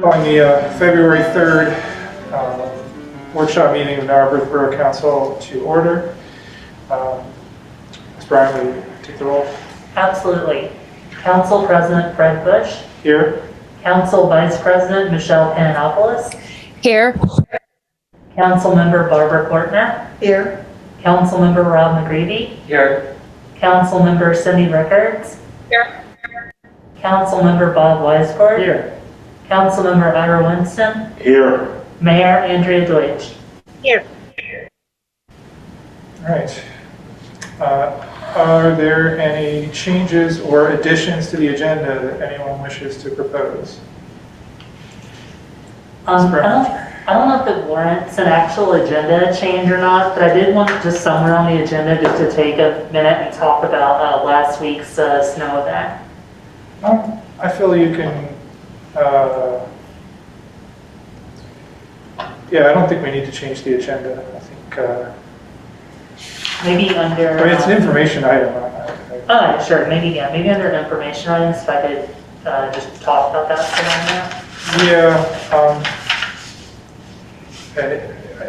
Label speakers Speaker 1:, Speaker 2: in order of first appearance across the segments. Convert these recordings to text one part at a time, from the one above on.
Speaker 1: Calling the February 3rd workshop meeting of Narberth Borough Council to order. Ms. Bryan, will you take the roll?
Speaker 2: Absolutely. Council President Fred Bush.
Speaker 1: Here.
Speaker 2: Council Vice President Michelle Pananopoulos.
Speaker 3: Here.
Speaker 2: Council Member Barbara Kortner.
Speaker 4: Here.
Speaker 2: Council Member Rob McGreevy.
Speaker 5: Here.
Speaker 2: Council Member Cindy Rickards.
Speaker 3: Here.
Speaker 2: Council Member Bob Weisgord.
Speaker 5: Here.
Speaker 2: Council Member Ira Winston.
Speaker 5: Here.
Speaker 2: Mayor Andrea Deutsch.
Speaker 3: Here.
Speaker 1: All right. Are there any changes or additions to the agenda that anyone wishes to propose?
Speaker 2: I don't know if it warrants an actual agenda change or not, but I did want just somewhere on the agenda just to take a minute and talk about last week's snow event.
Speaker 1: I feel you can, yeah, I don't think we need to change the agenda. I think,
Speaker 2: Maybe under...
Speaker 1: I mean, it's an information item.
Speaker 2: Oh, sure, maybe under information items, if I could just talk about that for a minute.
Speaker 1: Yeah,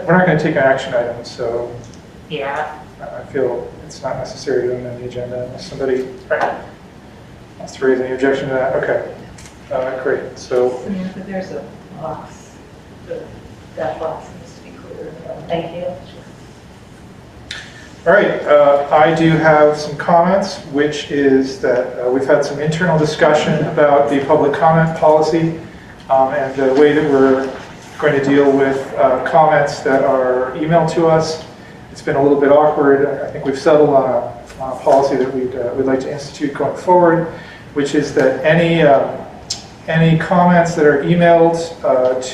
Speaker 1: we're not going to take an action item, so
Speaker 2: Yeah.
Speaker 1: I feel it's not necessary to amend the agenda unless somebody
Speaker 2: Right.
Speaker 1: wants to raise any objection to that. Okay, great. So,
Speaker 4: But there's a box. That box needs to be cleared.
Speaker 2: Thank you.
Speaker 1: all right, I do have some comments, which is that we've had some internal discussion about the public comment policy and the way that we're going to deal with comments that are emailed to us. It's been a little bit awkward. I think we've settled on a policy that we'd like to institute going forward, which is that any comments that are emailed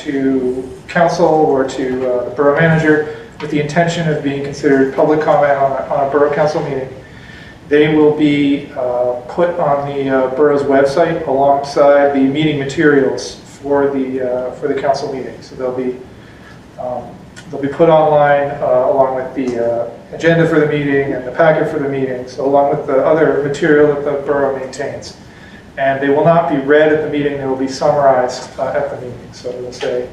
Speaker 1: to council or to the borough manager with the intention of being considered public comment on a borough council meeting, they will be put on the borough's website alongside the meeting materials for the council meeting. So they'll be put online along with the agenda for the meeting and the packet for the meeting, so along with the other material that the borough maintains. And they will not be read at the meeting, they will be summarized at the meeting. So it will say,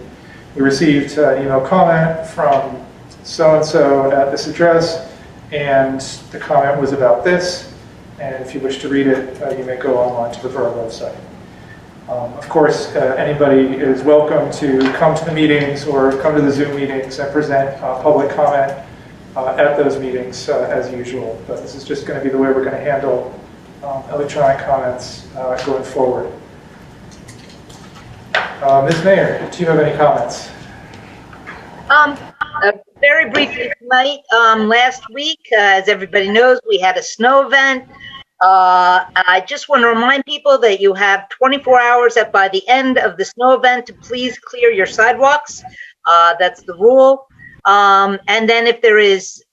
Speaker 1: we received an email comment from so-and-so at this address, and the comment was about this, and if you wish to read it, you may go online to the borough website. Of course, anybody is welcome to come to the meetings or come to the Zoom meetings and present public comment at those meetings as usual. But this is just going to be the way we're going to handle electronic comments going forward. Ms. Mayor, do you have any comments?
Speaker 3: Very briefly tonight, last week, as everybody knows, we had a snow event. I just want to remind people that you have 24 hours by the end of the snow event to please clear your sidewalks. That's the rule. And then if there is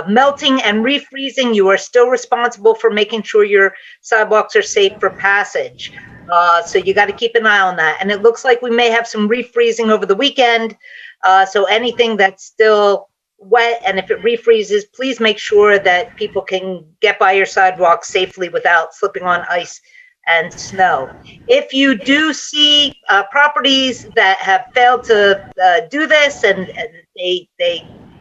Speaker 3: melting and refreezing, you are still responsible for making sure your sidewalks are safe for passage. So you got to keep an eye on that. And it looks like we may have some refreezing over the weekend. So anything that's still wet, and if it refreezes, please make sure that people can get by your sidewalk safely without slipping on ice and snow. If you do see properties that have failed to do this and they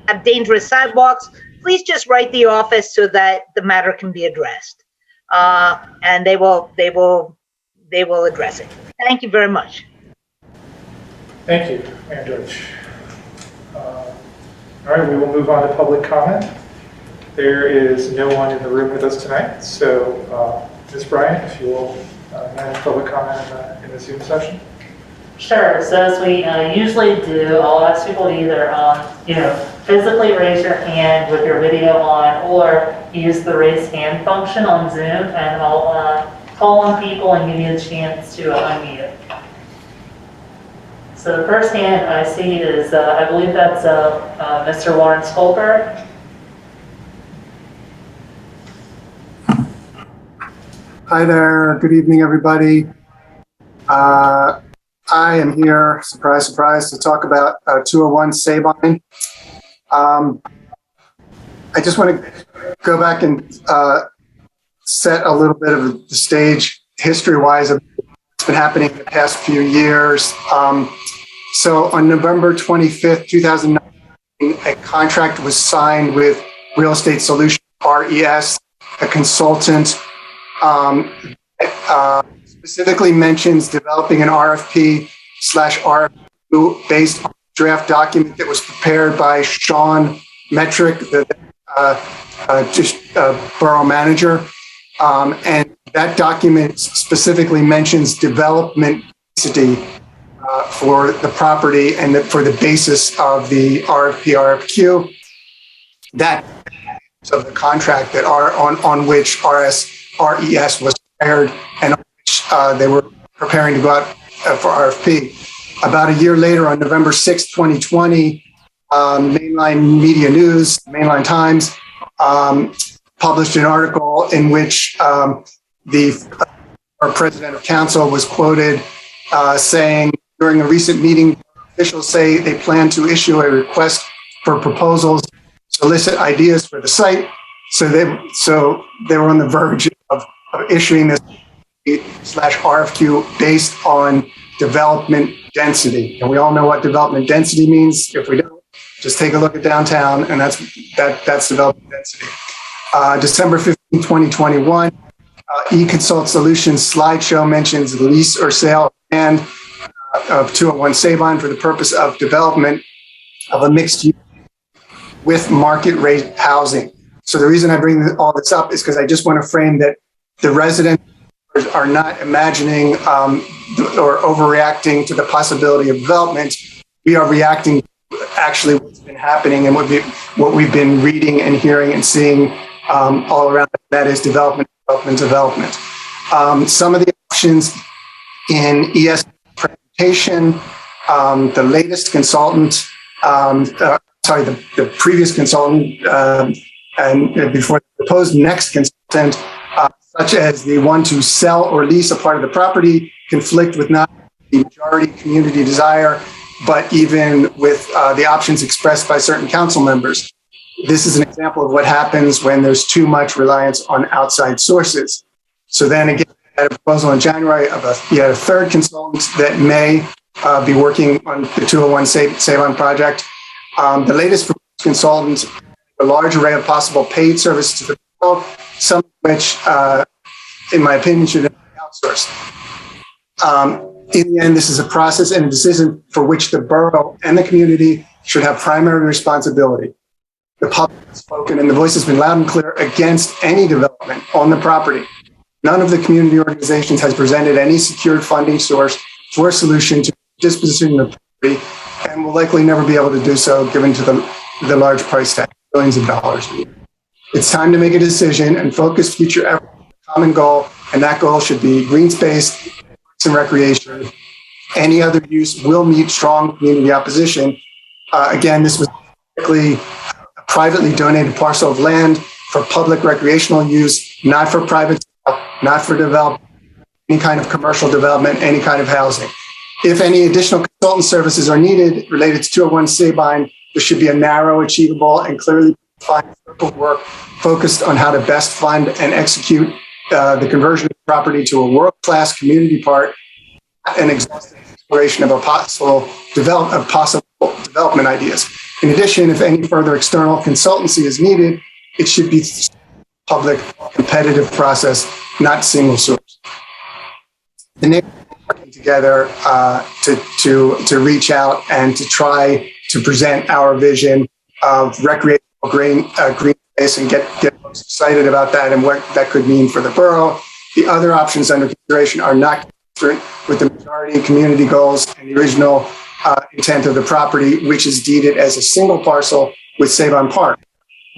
Speaker 3: have dangerous sidewalks, please just write the office so that the matter can be addressed. And they will address it. Thank you very much.
Speaker 1: Thank you, Mayor Deutsch. All right, we will move on to public comment. There is no one in the room with us tonight, so Ms. Bryan, if you will manage public comment in the Zoom session.
Speaker 2: Sure. So as we usually do, I'll ask people to either physically raise your hand with your video on, or use the raise hand function on Zoom, and I'll call on people and give you a chance to unmute. So the first hand I see is, I believe that's Mr. Lawrence Goldberg.
Speaker 6: Hi there. Good evening, everybody. I am here, surprise, surprise, to talk about 201 Sabine. I just want to go back and set a little bit of the stage history-wise of It's been happening in the past few years. So on November 25th, 2019, a contract was signed with Real Estate Solutions, RES, a consultant, specifically mentions developing an RFP/RFQ based on a draft document that was prepared by Sean Metric, the borough manager. And that document specifically mentions development density for the property and for the basis of the RFP/RFQ. That of the contract that are on which RES was hired and on which they were preparing to go out for RFP. About a year later, on November 6, 2020, Mainline Media News, Mainline Times, published an article in which our president of council was quoted saying, during a recent meeting, officials say they plan to issue a request for proposals, solicit ideas for the site. So they were on the verge of issuing this /RFQ based on development density. And we all know what development density means. If we don't, just take a look at downtown, and that's development density. December 15, 2021, eConsult Solutions slideshow mentions the lease or sale of land of 201 Sabine for the purpose of development of a mixed use with market rate housing. So the reason I bring all this up is because I just want to frame that the residents are not imagining or overreacting to the possibility of development. We are reacting to actually what's been happening and what we've been reading and hearing and seeing all around. That is development. Some of the options in ES presentation, the latest consultant, the previous consultant, and before the proposed next consultant, such as the one to sell or lease a part of the property, conflict with not the majority community desire, but even with the options expressed by certain council members. This is an example of what happens when there's too much reliance on outside sources. So then again, I had a proposal in January of a third consultant that may be working on the 201 Save-On project. The latest consultant, a large array of possible paid services to the borough, some of which, in my opinion, should be outsourced. In the end, this is a process and a decision for which the borough and the community should have primary responsibility. The public has spoken and the voice has been loud and clear against any development on the property. None of the community organizations has presented any secured funding source for a solution to disposition of the property, and will likely never be able to do so given to the large price tag, billions of dollars. It's time to make a decision and focus future effort on a common goal, and that goal should be green space, parks and recreation. Any other use will meet strong community opposition. Again, this was typically a privately donated parcel of land for public recreational use, not for private, not for development, any kind of commercial development, any kind of housing. If any additional consultant services are needed related to 201 Sabine, there should be a narrow, achievable, and clearly defined scope of work focused on how to best fund and execute the conversion of the property to a world-class community park, and exhaustive exploration of possible development ideas. In addition, if any further external consultancy is needed, it should be public competitive process, not single source. The neighbors are working together to reach out and to try to present our vision of recreational green space and get folks excited about that and what that could mean for the borough. The other options under consideration are not consistent with the majority community goals and the original intent of the property, which is deeded as a single parcel with Save-On Park.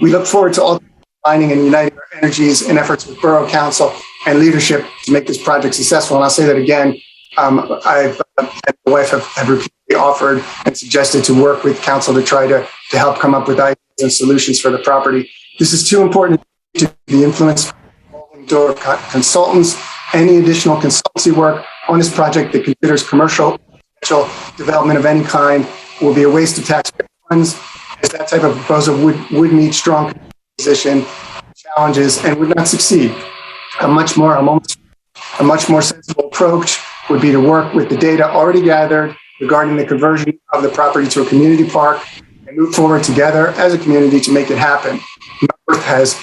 Speaker 6: We look forward to all aligning and uniting our energies and efforts with Borough Council and leadership to make this project successful. And I'll say that again, I and my wife have repeatedly offered and suggested to work with council to try to help come up with ideas and solutions for the property. This is too important to be influenced by revolving door consultants. Any additional consultancy work on this project that considers commercial development of any kind will be a waste of taxpayer funds, as that type of proposal would meet strong position challenges and would not succeed. A much more sensible approach would be to work with the data already gathered regarding the conversion of the property to a community park and move forward together as a community to make it happen. North has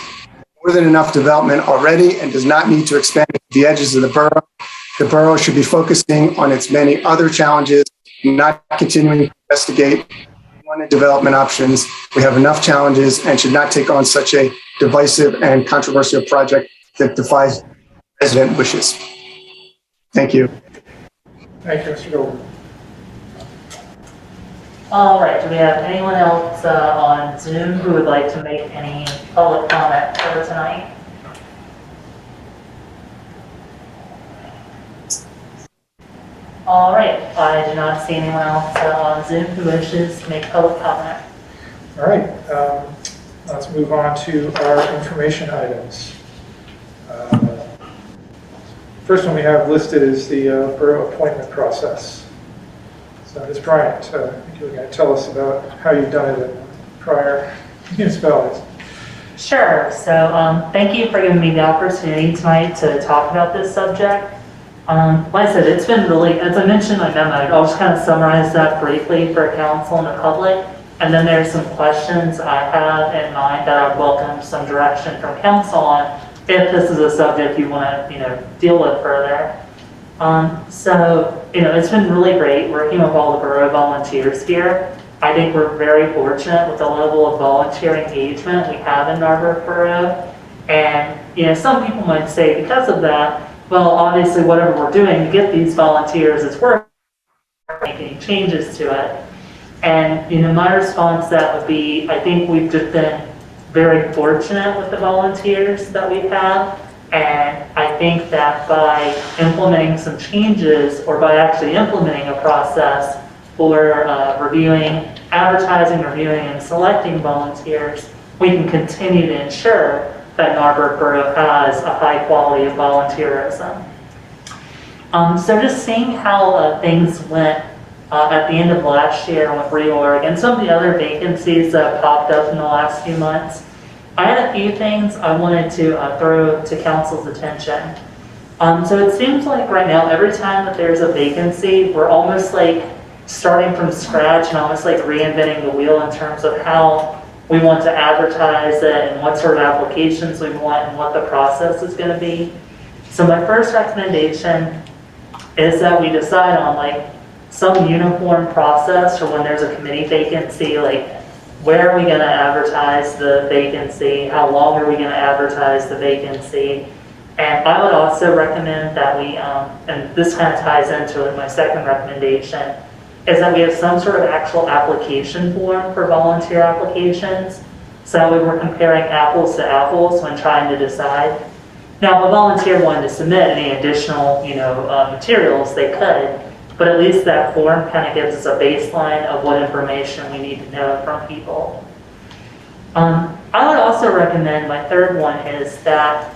Speaker 6: more than enough development already and does not need to expand the edges of the borough. The borough should be focusing on its many other challenges, not continuing to investigate unwanted development options. We have enough challenges and should not take on such a divisive and controversial project that defies resident wishes. Thank you.
Speaker 1: Thank you, Mr. Goldman.
Speaker 2: All right, do we have anyone else on Zoom who would like to make any public comment for tonight? All right, I do not see anyone else on Zoom who wishes to make public comment.
Speaker 1: All right, let's move on to our information items. First one we have listed is the borough appointment process. So Ms. Bryant, I think you were going to tell us about how you've done it in prior municipalities.
Speaker 2: Sure, so thank you for giving me the opportunity tonight to talk about this subject. Like I said, it's been really, as I mentioned in my memo, I'll just kind of summarize that briefly for council and the public. And then there's some questions I have in mind that I'd welcome some direction from council on if this is a subject you want to, deal with further. So, it's been really great working with all the borough volunteers here. I think we're very fortunate with the level of volunteer engagement we have in Narberth Borough. And, some people might say because of that, well, obviously whatever we're doing to get these volunteers is working, making changes to it. And, my response to that would be, I think we've just been very fortunate with the volunteers that we have. And I think that by implementing some changes or by actually implementing a process for reviewing, advertising, reviewing, and selecting volunteers, we can continue to ensure that Narberth Borough has a high quality of volunteerism. So just seeing how things went at the end of last year with reorg and some of the other vacancies that popped up in the last few months, I had a few things I wanted to throw to council's attention. So it seems like right now, every time that there's a vacancy, we're almost like starting from scratch and almost like reinventing the wheel in terms of how we want to advertise it and what sort of applications we want and what the process is going to be. So my first recommendation is that we decide on like some uniform process for when there's a committee vacancy, like where are we going to advertise the vacancy, how long are we going to advertise the vacancy. And I would also recommend that we, and this kind of ties into my second recommendation, is that we have some sort of actual application form for volunteer applications. So we were comparing apples to apples when trying to decide. Now, if a volunteer wanted to submit any additional, materials, they could, but at least that form kind of gives us a baseline of what information we need to know from people. I would also recommend, my third one is that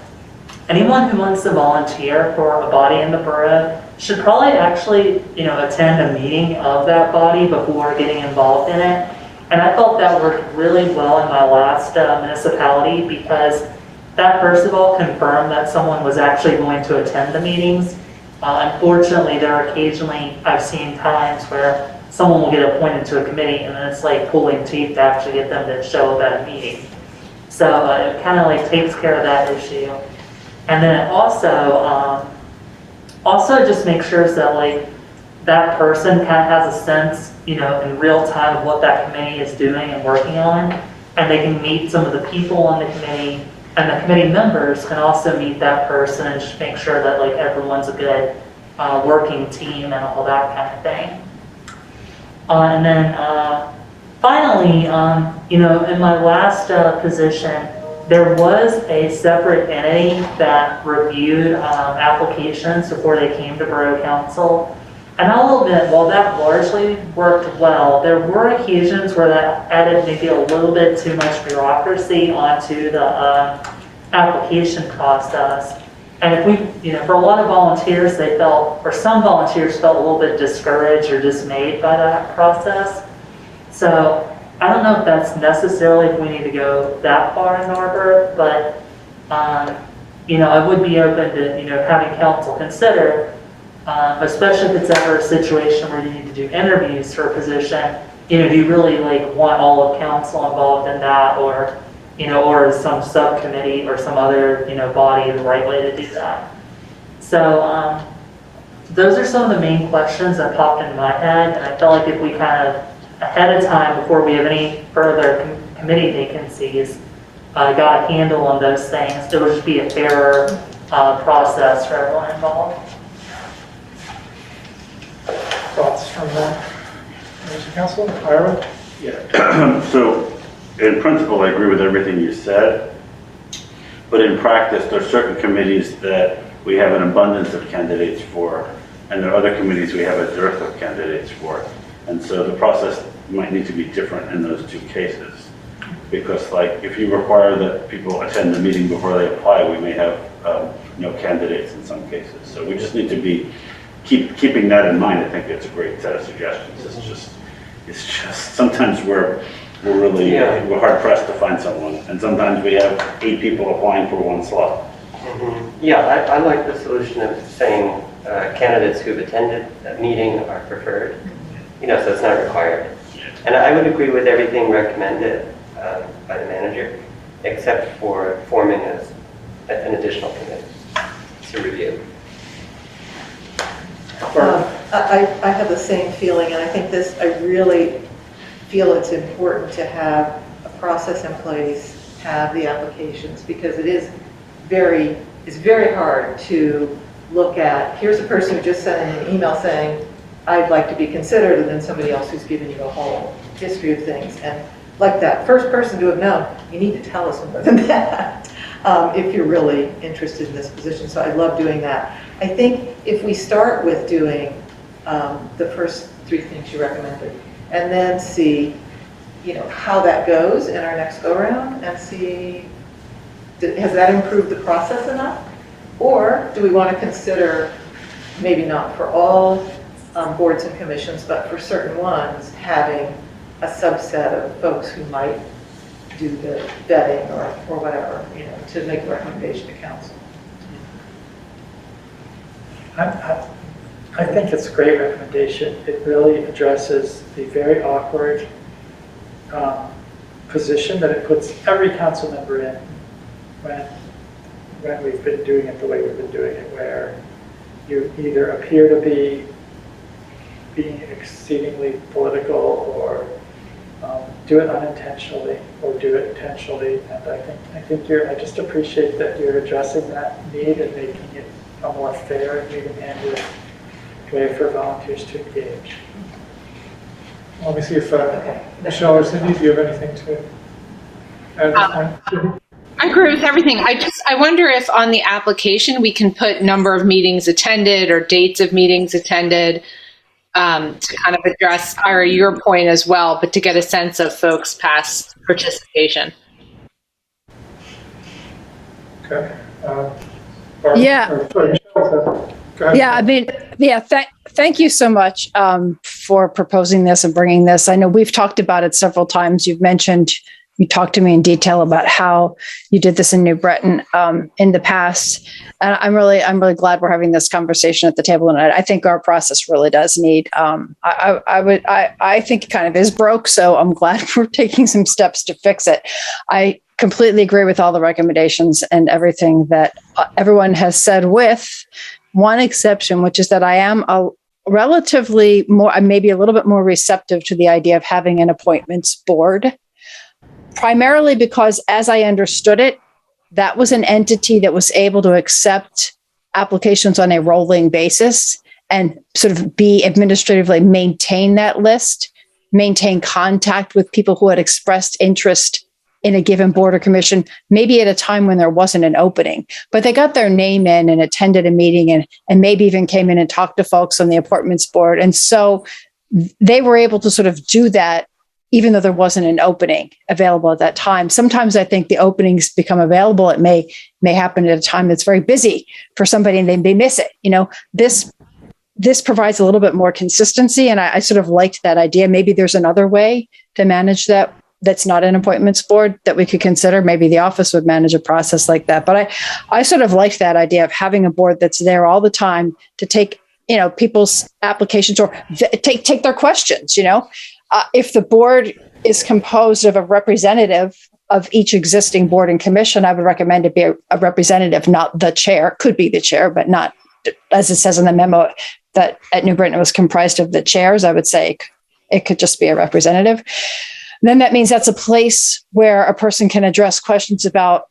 Speaker 2: anyone who wants to volunteer for a body in the borough should probably actually, attend a meeting of that body before getting involved in it. And I felt that worked really well in my last municipality because that, first of all, confirmed that someone was actually going to attend the meetings. Unfortunately, there are occasionally, I've seen times where someone will get appointed to a committee and then it's like pulling teeth to actually get them to show up at a meeting. So it kind of like takes care of that issue. And then also just make sure that like that person kind of has a sense, in real time of what that committee is doing and working on, and they can meet some of the people on the committee, and the committee members can also meet that person and just make sure that like everyone's a good working team and all that kind of thing. And then finally, in my last position, there was a separate entity that reviewed applications before they came to Borough Council. And I'll admit, while that largely worked well, there were occasions where that added maybe a little bit too much bureaucracy onto the application process. And if we, for a lot of volunteers, some volunteers felt a little bit discouraged or dismayed by that process. So I don't know if that's necessarily if we need to go that far in Narberth, but I would be open to having council consider especially if it's ever a situation where you need to do interviews for a position, do you really want all of council involved in that, or, or is some subcommittee or some other, body the right way to do that? So, those are some of the main questions that popped into my head, and I felt like if we kind of, ahead of time, before we have any further committee vacancies, got a handle on those things, it would just be a fairer process for everyone involved.
Speaker 1: Thoughts from members of council? Ira?
Speaker 5: Yeah. So, in principle, I agree with everything you said, but in practice, there are certain committees that we have an abundance of candidates for, and there are other committees we have a dearth of candidates for. And so the process might need to be different in those two cases. Because if you require that people attend the meeting before they apply, we may have no candidates in some cases. So we just need to keeping that in mind. I think it's a great set of suggestions. It's just sometimes we're hard pressed to find someone, and sometimes we have 8 people applying for 1 slot.
Speaker 7: Mm-hmm. Yeah, I like the solution of saying candidates who've attended that meeting are preferred, so it's not required. And I would agree with everything recommended by the manager, except for forming an additional committee to review.
Speaker 4: I have the same feeling, and I think I really feel it's important to have a process in place, have the applications, because it's very hard to look at, here's a person who just sent in an email saying, I'd like to be considered, and then somebody else who's given you a whole history of things. And like that first person to have known, you need to tell us more than that if you're really interested in this position. So I love doing that. I think if we start with doing the first 3 things you recommended, and then see, how that goes in our next go-around, and see, has that improved the process enough? Or do we want to consider, maybe not for all boards and commissions, but for certain ones, having a subset of folks who might do the vetting or whatever, to make a recommendation to council?
Speaker 8: I think it's a great recommendation. It really addresses the very awkward position that it puts every council member in when we've been doing it the way we've been doing it, where you either appear to be being exceedingly political, or do it unintentionally, or do it intentionally. And I just appreciate that you're addressing that need and making it a more fair and even-handed way for volunteers to engage.
Speaker 1: Let me see if Michelle or Cindy, do you have anything to add at this point?
Speaker 9: I agree with everything. I wonder if on the application we can put number of meetings attended or dates of meetings attended to kind of address your point as well, but to get a sense of folks' past participation.
Speaker 1: Okay.
Speaker 10: Yeah. Thank you so much for proposing this and bringing this. I know we've talked about it several times. You talked to me in detail about how you did this in New Britain in the past. And I'm really glad we're having this conversation at the table tonight. I think our process really does need, I think it kind of is broke. So I'm glad we're taking some steps to fix it. I completely agree with all the recommendations and everything that everyone has said, with one exception, which is that I am maybe a little bit more receptive to the idea of having an appointments board, primarily because, as I understood it, that was an entity that was able to accept applications on a rolling basis and sort of be administratively maintain that list, maintain contact with people who had expressed interest in a given board or commission, maybe at a time when there wasn't an opening, but they got their name in and attended a meeting and maybe even came in and talked to folks on the appointments board. And so they were able to sort of do that, even though there wasn't an opening available at that time. Sometimes I think the openings become available. It may happen at a time that's very busy for somebody and they may miss it. This provides a little bit more consistency. And I sort of liked that idea. Maybe there's another way to manage that's not an appointments board that we could consider. Maybe the office would manage a process like that. But I sort of liked that idea of having a board that's there all the time to take people's applications or take their questions. If the board is composed of a representative of each existing board and commission, I would recommend it be a representative, not the chair. Could be the chair, but not, as it says in the memo, that at New Britain it was comprised of the chairs. I would say it could just be a representative. And then that means that's a place where a person can address questions about,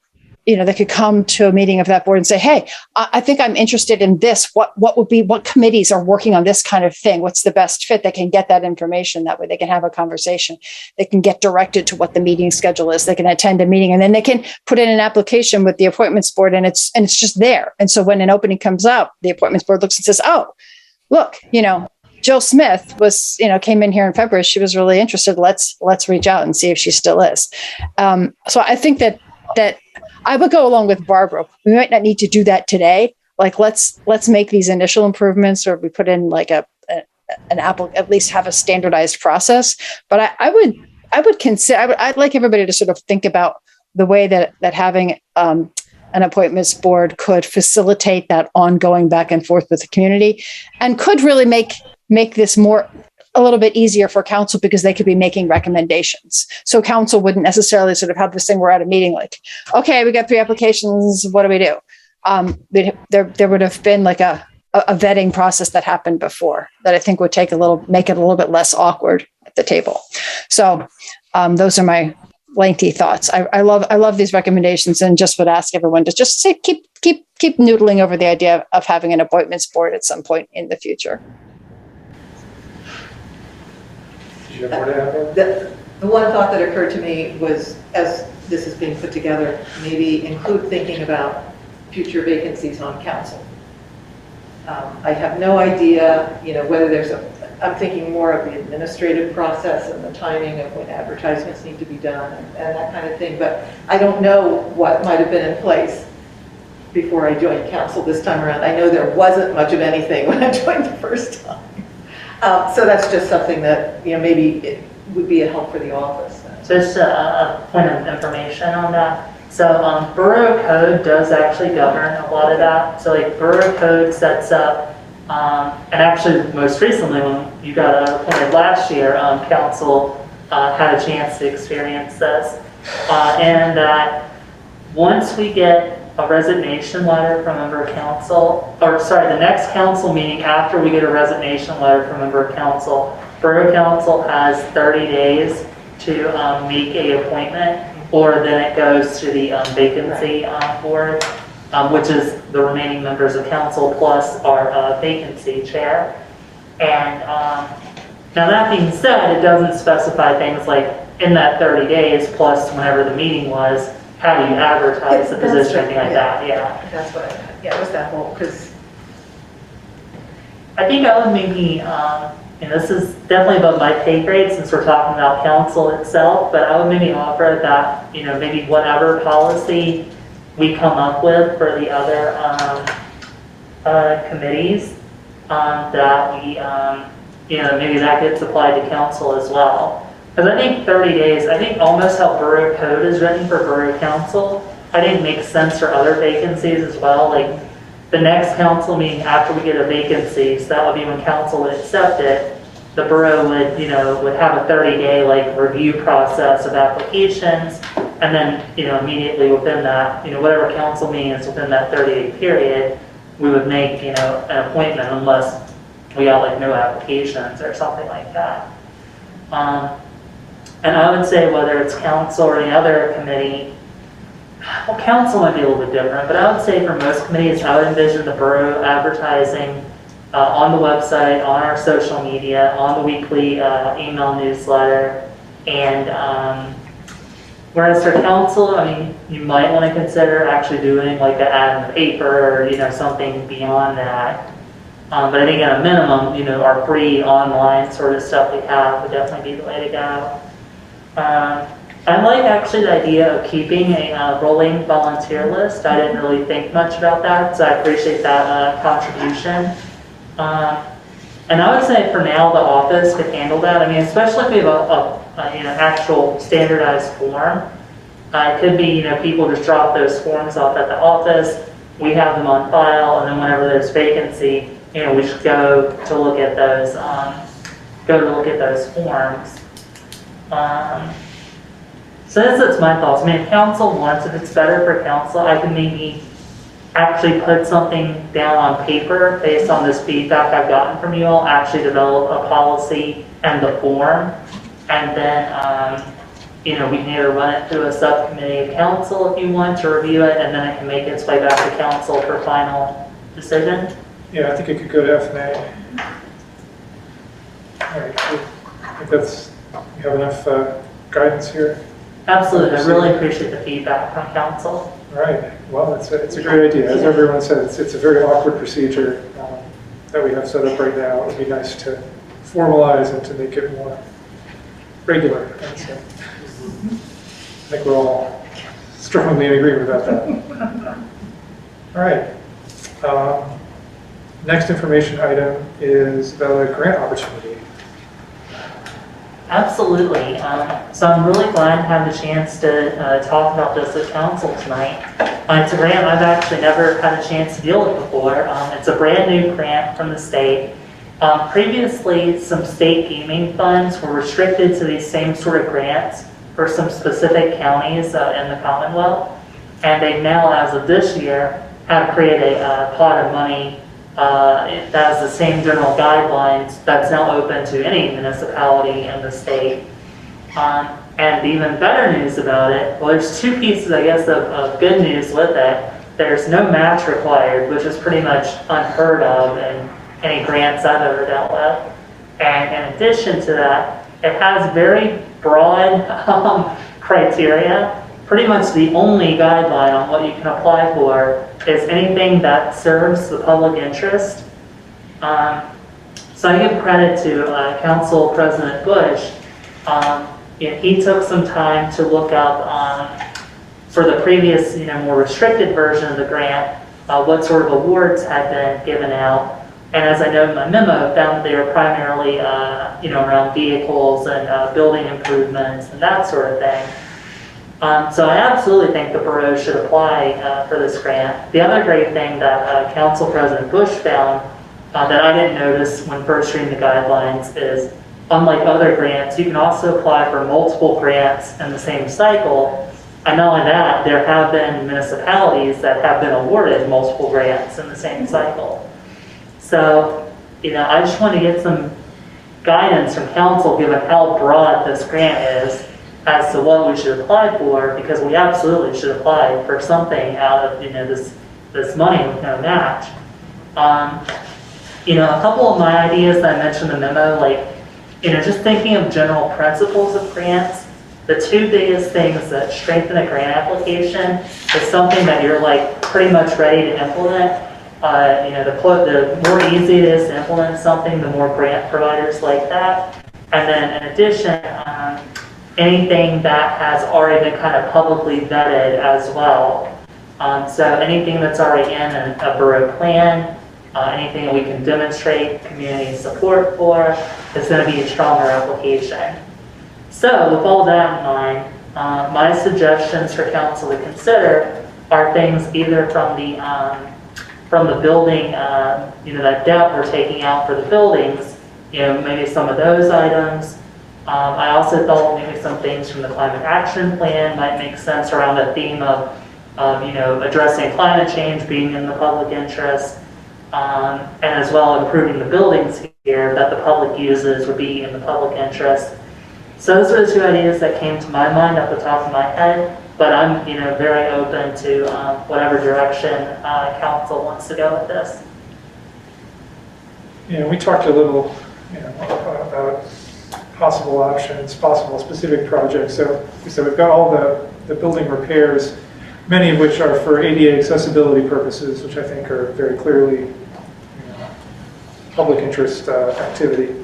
Speaker 10: they could come to a meeting of that board and say, hey, I think I'm interested in this. What committees are working on this kind of thing? What's the best fit? They can get that information. That way they can have a conversation. They can get directed to what the meeting schedule is. They can attend a meeting, and then they can put in an application with the appointments board, and it's just there. And so when an opening comes up, the appointments board looks and says, oh, look, Jill Smith came in here in February. She was really interested. Let's reach out and see if she still is. So I think that I would go along with Barbara. We might not need to do that today. Like, let's make these initial improvements, or we put in like an at least have a standardized process. But I would consider, I'd like everybody to sort of think about the way that having an appointments board could facilitate that ongoing back and forth with the community, and could really make this a little bit easier for council, because they could be making recommendations. So council wouldn't necessarily sort of have this thing, we're at a meeting like, okay, we got 3 applications. What do we do? There would have been like a vetting process that happened before that I think would make it a little bit less awkward at the table. So those are my lengthy thoughts. I love these recommendations, and just would ask everyone to just say, keep noodling over the idea of having an appointments board at some point in the future.
Speaker 4: The one thought that occurred to me was, as this is being put together, maybe include thinking about future vacancies on council. I have no idea, whether I'm thinking more of the administrative process and the timing of when advertisements need to be done and that kind of thing, but I don't know what might have been in place before I joined council this time around. I know there wasn't much of anything when I joined the first time. So that's just something that, maybe it would be a help for the office.
Speaker 2: Just a point of information on that. So Borough Code does actually govern a lot of that. So like Borough Code sets up, and actually most recently when you got appointed last year, council had a chance to experience this. And that once we get a resignation letter from a member of council, the next council meeting after we get a resignation letter from a member of council, Borough Council has 30 days to make an appointment, or then it goes to the vacancy board, which is the remaining members of council plus our vacancy chair. And now that being said, it doesn't specify things like in that 30 days plus whenever the meeting was, how do you advertise the position, anything like that, yeah.
Speaker 4: That's what it was that whole, because
Speaker 2: I think I would maybe, this is definitely above my pay grade since we're talking about council itself, but I would maybe offer that, maybe whatever policy we come up with for the other committees, that we, maybe that gets applied to council as well. Because I think 30 days, I think almost how Borough Code is written for Borough Council, I think makes sense for other vacancies as well. Like the next council meeting after we get a vacancy, so that would be when council would accept it, the borough would, would have a 30-day like review process of applications, and then, immediately within that, whatever council means within that 30-day period, we would make, an appointment unless we got like no applications or something like that. And I would say whether it's council or any other committee, well, council might be a little bit different, but I would say for most committees, I would envision the borough advertising on the website, on our social media, on the weekly email newsletter. And whereas for council, you might want to consider actually doing like an ad in the paper or, something beyond that. But I think at a minimum, our free online sort of stuff we have would definitely be the way to go. I like actually the idea of keeping a rolling volunteer list. I didn't really think much about that, so I appreciate that contribution. And I would say for now the office could handle that. Especially if we have a actual standardized form. It could be people just drop those forms off at the office. We have them on file, and then whenever there's vacancy, we should go to look at those, forms. So that's my thoughts. I mean, if council wants, if it's better for council, I can maybe actually put something down on paper based on this feedback I've gotten from you all, actually develop a policy and the form, and then, we can either run it through a subcommittee of council if you want to review it, and then it can make its way back to council for final decision.
Speaker 1: Yeah, I think it could go to F&A. All right, I think we have enough guidance here.
Speaker 2: Absolutely, I really appreciate the feedback from council.
Speaker 1: All right, well, it's a great idea. As everyone said, it's a very awkward procedure that we have set up right now. It would be nice to formalize and to make it more regular. And so, I think we're all strongly in agreement about that. All right. Next information item is about a grant opportunity.
Speaker 2: Absolutely. So I'm really glad to have the chance to talk about this at council tonight. It's a grant I've actually never had a chance to deal with before. It's a brand new grant from the state. Previously, some state gaming funds were restricted to these same sort of grants for some specific counties in the Commonwealth. And they've now, as of this year, have created a pot of money that has the same general guidelines that's now open to any municipality in the state. And the even better news about it, well, there's two pieces, I guess, of good news with it. There's no match required, which is pretty much unheard of in any grants I've ever dealt with. And in addition to that, it has very broad criteria. Pretty much the only guideline on what you can apply for is anything that serves the public interest. So I give credit to Council President Bush. He took some time to look up for the previous, more restricted version of the grant, what sort of awards had been given out. And as I noted in my memo, found that they were primarily, around vehicles and building improvements and that sort of thing. So I absolutely think the borough should apply for this grant. The other great thing that Council President Bush found that I didn't notice when first reading the guidelines is, unlike other grants, you can also apply for multiple grants in the same cycle. And not only that, there have been municipalities that have been awarded multiple grants in the same cycle. So, I just want to get some guidance from council given how broad this grant is as to what we should apply for, because we absolutely should apply for something out of, this money with no match. A couple of my ideas that I mentioned in the memo, just thinking of general principles of grants, the two biggest things that strengthen a grant application is something that you're pretty much ready to implement. The more easy it is to implement something, the more grant providers like that. And then in addition, anything that has already been kind of publicly vetted as well. So anything that's already in a borough plan, anything that we can demonstrate community support for, is going to be a stronger application. So with all that in mind, my suggestions for council to consider are things either from the building, that debt we're taking out for the buildings, maybe some of those items. I also thought maybe some things from the climate action plan might make sense around the theme of, addressing climate change being in the public interest, and as well improving the buildings here that the public uses would be in the public interest. So those are the two ideas that came to my mind at the top of my head, but I'm, very open to whatever direction council wants to go with this.
Speaker 1: We talked a little, about possible options, possible specific projects. So we've got all the building repairs, many of which are for ADA accessibility purposes, which I think are very clearly public interest activity.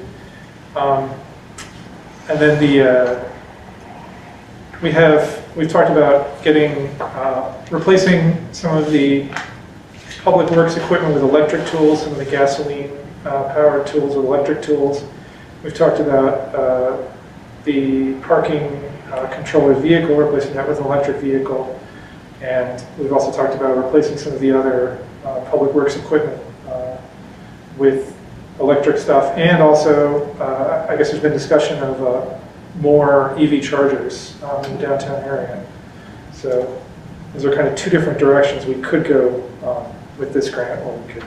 Speaker 1: And then we've talked about replacing some of the public works equipment with electric tools, some of the gasoline powered tools with electric tools. We've talked about the parking controller vehicle, replacing that with an electric vehicle. And we've also talked about replacing some of the other public works equipment with electric stuff, and also, I guess there's been discussion of more EV chargers in the downtown area. So those are kind of two different directions we could go with this grant, or we could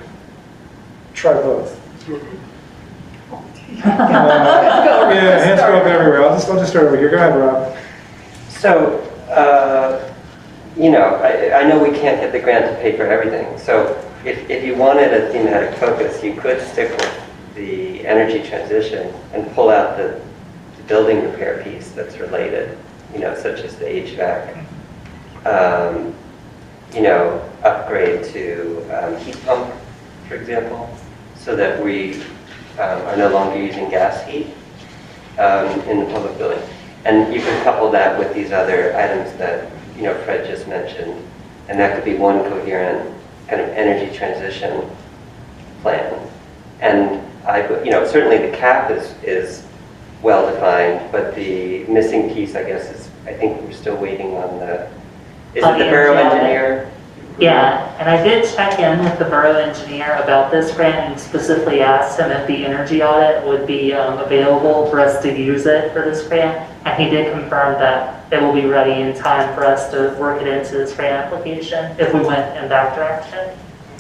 Speaker 1: try both. Yeah, hands go up everywhere. I'll just start over here. Go ahead, Rob.
Speaker 7: So, I know we can't get the grant to pay for everything. So if you wanted a thematic focus, you could stick with the energy transition and pull out the building repair piece that's related, such as the HVAC, upgrade to heat pump, for example, so that we are no longer using gas heat in the public building. And you could couple that with these other items that, Fred just mentioned, and that could be one coherent kind of energy transition plan. And certainly the cap is well defined, but the missing piece, I guess, is I think we're still waiting on the borough engineer?
Speaker 2: Yeah, and I did check in with the borough engineer about this grant and specifically asked him if the energy audit would be available for us to use it for this grant. And he did confirm that it will be ready in time for us to work it into this grant application if we went in that direction.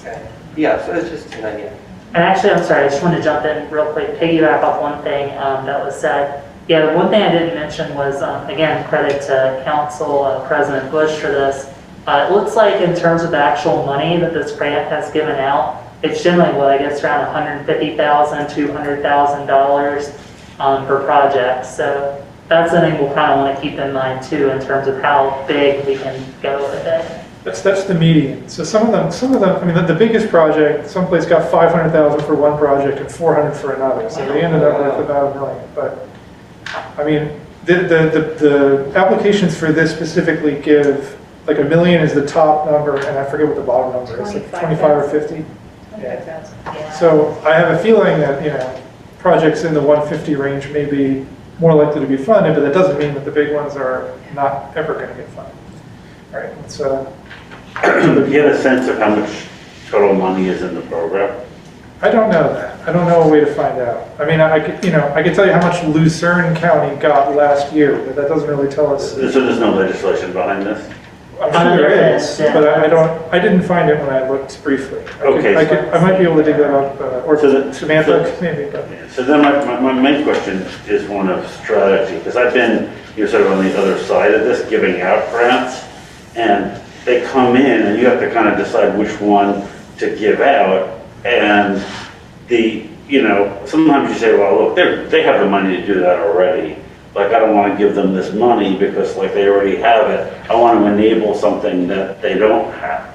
Speaker 7: Okay. Yeah, so it's just an idea.
Speaker 2: And actually, I'm sorry, I just want to jump in real quick, piggyback off one thing that was said. Yeah, the one thing I didn't mention was, again, credit to Council President Bush for this. It looks like in terms of the actual money that this grant has given out, it's generally, I guess around $150,000, $200,000 per project. So that's something we'll kind of want to keep in mind too, in terms of how big we can go with it.
Speaker 1: That's the median. So some of them. I mean, the biggest project, someplace got 500,000 for one project and 400 for another. So they ended up with about $1 million. But I mean, the applications for this specifically give like $1 million is the top number, and I forget what the bottom number is, like 25 or 50.
Speaker 2: Yeah.
Speaker 1: So I have a feeling that projects in the 150 range may be more likely to be funded, but that doesn't mean that the big ones are not ever going to get funded. All right. So
Speaker 5: do you have a sense of how much total money is in the program?
Speaker 1: I don't know that. I don't know a way to find out. I mean, I could tell you how much Lucerne County got last year, but that doesn't really tell us.
Speaker 5: So there's no legislation behind this?
Speaker 1: I'm sure there is, but I didn't find it when I looked briefly. I might be able to dig that up, or Samantha maybe. But.
Speaker 5: So then my main question is one of strategy, because I've been sort of on the other side of this, giving out grants, and they come in and you have to kind of decide which one to give out, and sometimes you say, well, look, they have the money to do that already. Like, I don't want to give them this money because they already have it. I want to enable something that they don't have.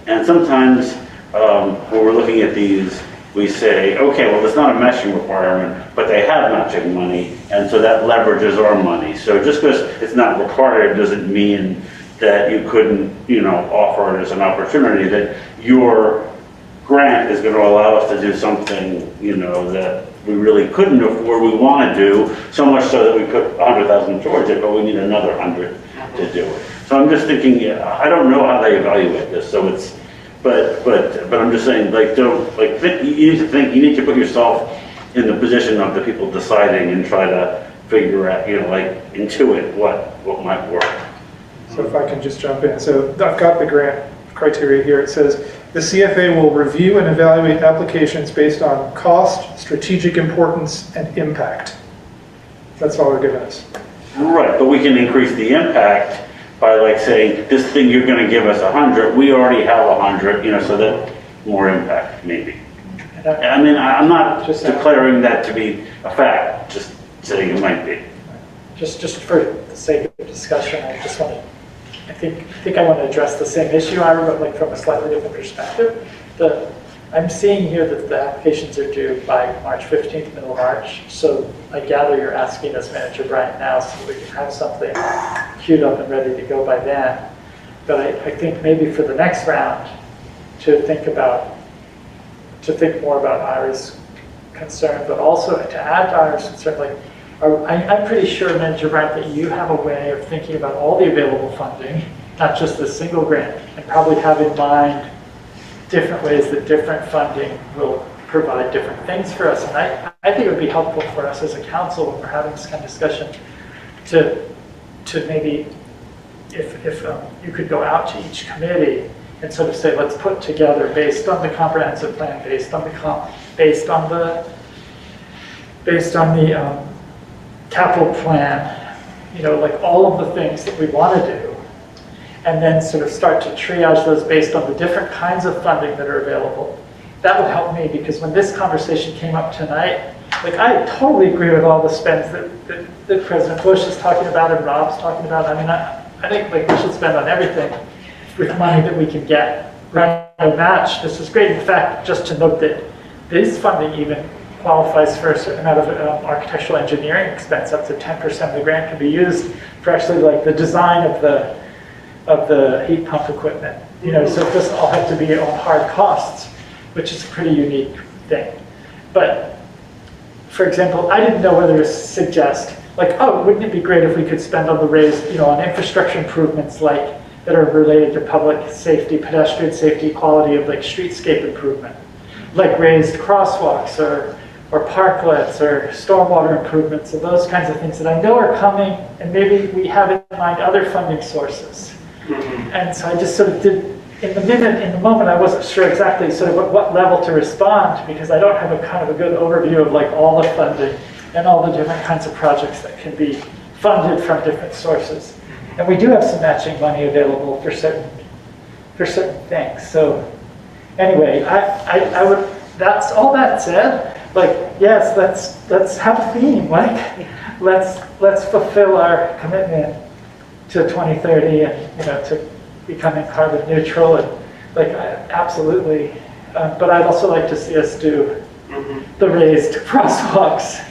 Speaker 5: And sometimes when we're looking at these, we say, okay, well, it's not a matching requirement, but they have matching money, and so that leverages our money. So just because it's not required doesn't mean that you couldn't, offer it as an opportunity, that your grant is going to allow us to do something, that we really couldn't or we want to do, so much so that we put 100,000 towards it, but we need another 100 to do it. So I'm just thinking, I don't know how they evaluate this, so it's, but I'm just saying, you need to put yourself in the position of the people deciding and try to figure out, intuit what might work.
Speaker 1: So if I can just jump in. So I've got the grant criteria here. It says, the CFA will review and evaluate applications based on cost, strategic importance, and impact. That's all they're giving us.
Speaker 5: Right, but we can increase the impact by saying, this thing you're going to give us 100, we already have 100, so that more impact, maybe. I mean, I'm not just declaring that to be a fact, just saying it might be.
Speaker 8: Just for the sake of discussion, I think I want to address the same issue, but from a slightly different perspective. I'm seeing here that the applications are due by March 15th, middle of March. So I gather you're asking us, Manager Bryant, now so we can have something queued up and ready to go by then. But I think maybe for the next round to think more about Ira's concern, but also to add to Ira's concern, I'm pretty sure, Manager Bryant, that you have a way of thinking about all the available funding, not just the single grant, and probably have in mind different ways that different funding will provide different things for us. And I think it would be helpful for us as a council when we're having this kind of discussion to maybe, if you could go out to each committee and sort of say, let's put together, based on the comprehensive plan, based on the capital plan, you know, like all of the things that we want to do, and then sort of start to triage those based on the different kinds of funding that are available. That would help me, because when this conversation came up tonight, like I totally agree with all the spends that President Bush is talking about and Rob's talking about. I mean, I think like we should spend on everything with money that we can get. Right? A match, this is great. In fact, just to note that this funding even qualifies for a certain amount of architectural engineering expense. Up to 10% of the grant can be used for actually like the design of the heat pump equipment. You know, so it doesn't all have to be on hard costs, which is a pretty unique thing. But for example, I didn't know whether to suggest, like, oh, wouldn't it be great if we could spend on the raised, you know, on infrastructure improvements like that are related to public safety, pedestrian safety, quality of like streetscape improvement, like raised crosswalks or parklets or stormwater improvements and those kinds of things that I know are coming, and maybe we have in mind other funding sources. And so I just sort of did, in the moment, I wasn't sure exactly sort of what level to respond, because I don't have a kind of a good overview of like all the funding and all the different kinds of projects that can be funded from different sources. And we do have some matching money available for certain things. So anyway, I would, that's all that said, like, yes, let's have a theme, like, let's fulfill our commitment to 2030 and, you know, to becoming carbon neutral, and like, absolutely. But I'd also like to see us do the raised crosswalks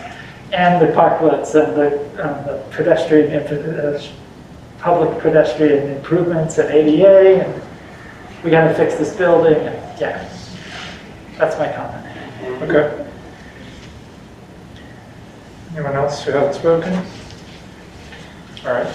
Speaker 8: and the parklets and the pedestrian, public pedestrian improvements and ADA, and we got to fix this building. And yeah, that's my comment.
Speaker 1: Okay. Anyone else who hasn't spoken? All right.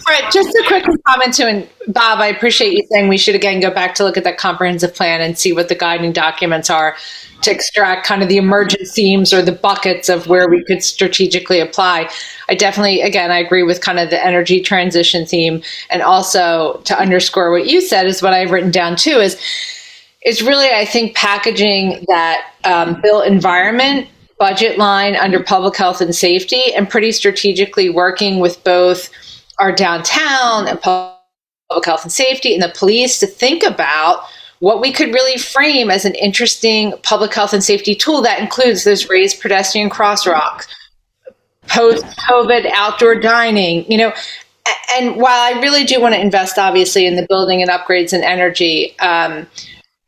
Speaker 9: Fred, just a quick comment too, and Bob, I appreciate you saying we should again go back to look at that comprehensive plan and see what the guiding documents are to extract kind of the emergent themes or the buckets of where we could strategically apply. I definitely, again, I agree with kind of the energy transition theme, and also to underscore what you said is what I've written down too is really, I think, packaging that built environment budget line under public health and safety, and pretty strategically working with both our downtown and public health and safety and the police to think about what we could really frame as an interesting public health and safety tool that includes those raised pedestrian crosswalks, post-COVID outdoor dining, you know. And while I really do want to invest, obviously, in the building and upgrades and energy, I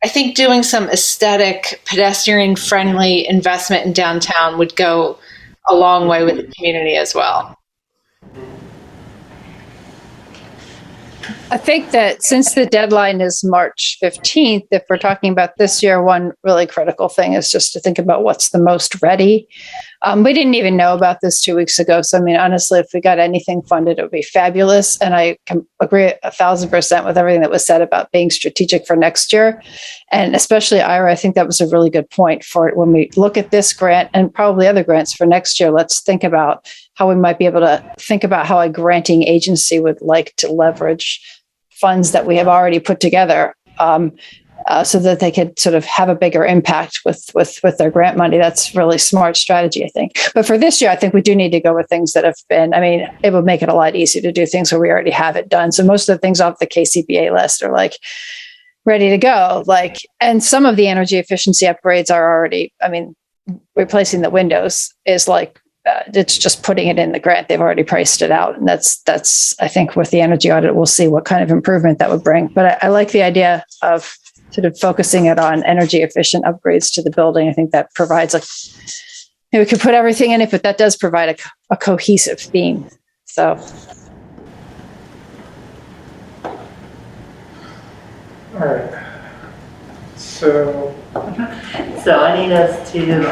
Speaker 9: think doing some aesthetic, pedestrian-friendly investment in downtown would go a long way with the community as well.
Speaker 10: I think that since the deadline is March 15th, if we're talking about this year, one really critical thing is just to think about what's the most ready. We didn't even know about this 2 weeks ago. So, I mean, honestly, if we got anything funded, it would be fabulous. And I can agree 1,000% with everything that was said about being strategic for next year. And especially, Ira, I think that was a really good point for it. When we look at this grant and probably other grants for next year, let's think about how we might be able to think about how a granting agency would like to leverage funds that we have already put together, so that they could sort of have a bigger impact with their grant money. That's really smart strategy, I think. But for this year, I think we do need to go with things that have been, I mean, it would make it a lot easier to do things where we already have it done. So most of the things off the KCBA list are like ready to go. Like, and some of the energy efficiency upgrades are already, I mean, replacing the windows is like, it's just putting it in the grant. They've already priced it out. And that's, I think with the energy audit, we'll see what kind of improvement that would bring. But I like the idea of sort of focusing it on energy efficient upgrades to the building. I think that provides we could put everything in it, but that does provide a cohesive theme. So.
Speaker 1: All right. So
Speaker 2: I need us to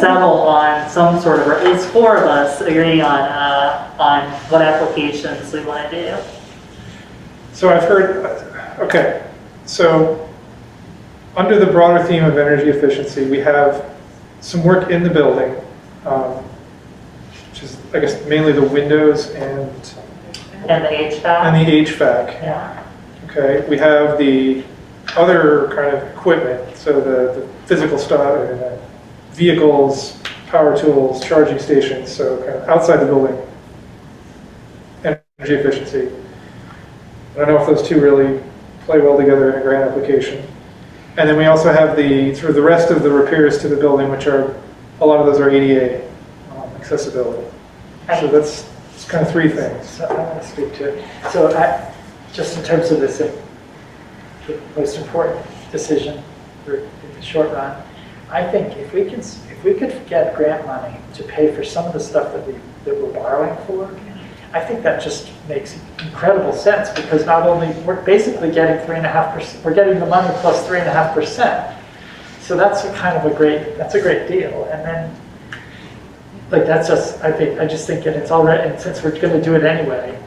Speaker 2: settle on some sort of, or at least four of us agree on what applications we want to do.
Speaker 1: So I've heard, okay, so under the broader theme of energy efficiency, we have some work in the building, which is, I guess, mainly the windows and
Speaker 2: And the HVAC?
Speaker 1: the HVAC.
Speaker 2: Yeah.
Speaker 1: Okay, we have the other kind of equipment, so the physical stuff, and the vehicles, power tools, charging stations, so kind of outside the building, energy efficiency. I don't know if those two really play well together in a grant application. And then we also have the sort of the rest of the repairs to the building, which are, a lot of those are ADA accessibility. So that's kind of three things.
Speaker 8: So I want to speak to it. So just in terms of this, the most important decision in the short run, I think if we could get grant money to pay for some of the stuff that we're borrowing for, I think that just makes incredible sense, because not only we're basically getting 3.5%, we're getting the money plus 3.5%. So that's a great deal. And then, like, that's just, I just think it's already, and since we're going to do it anyway,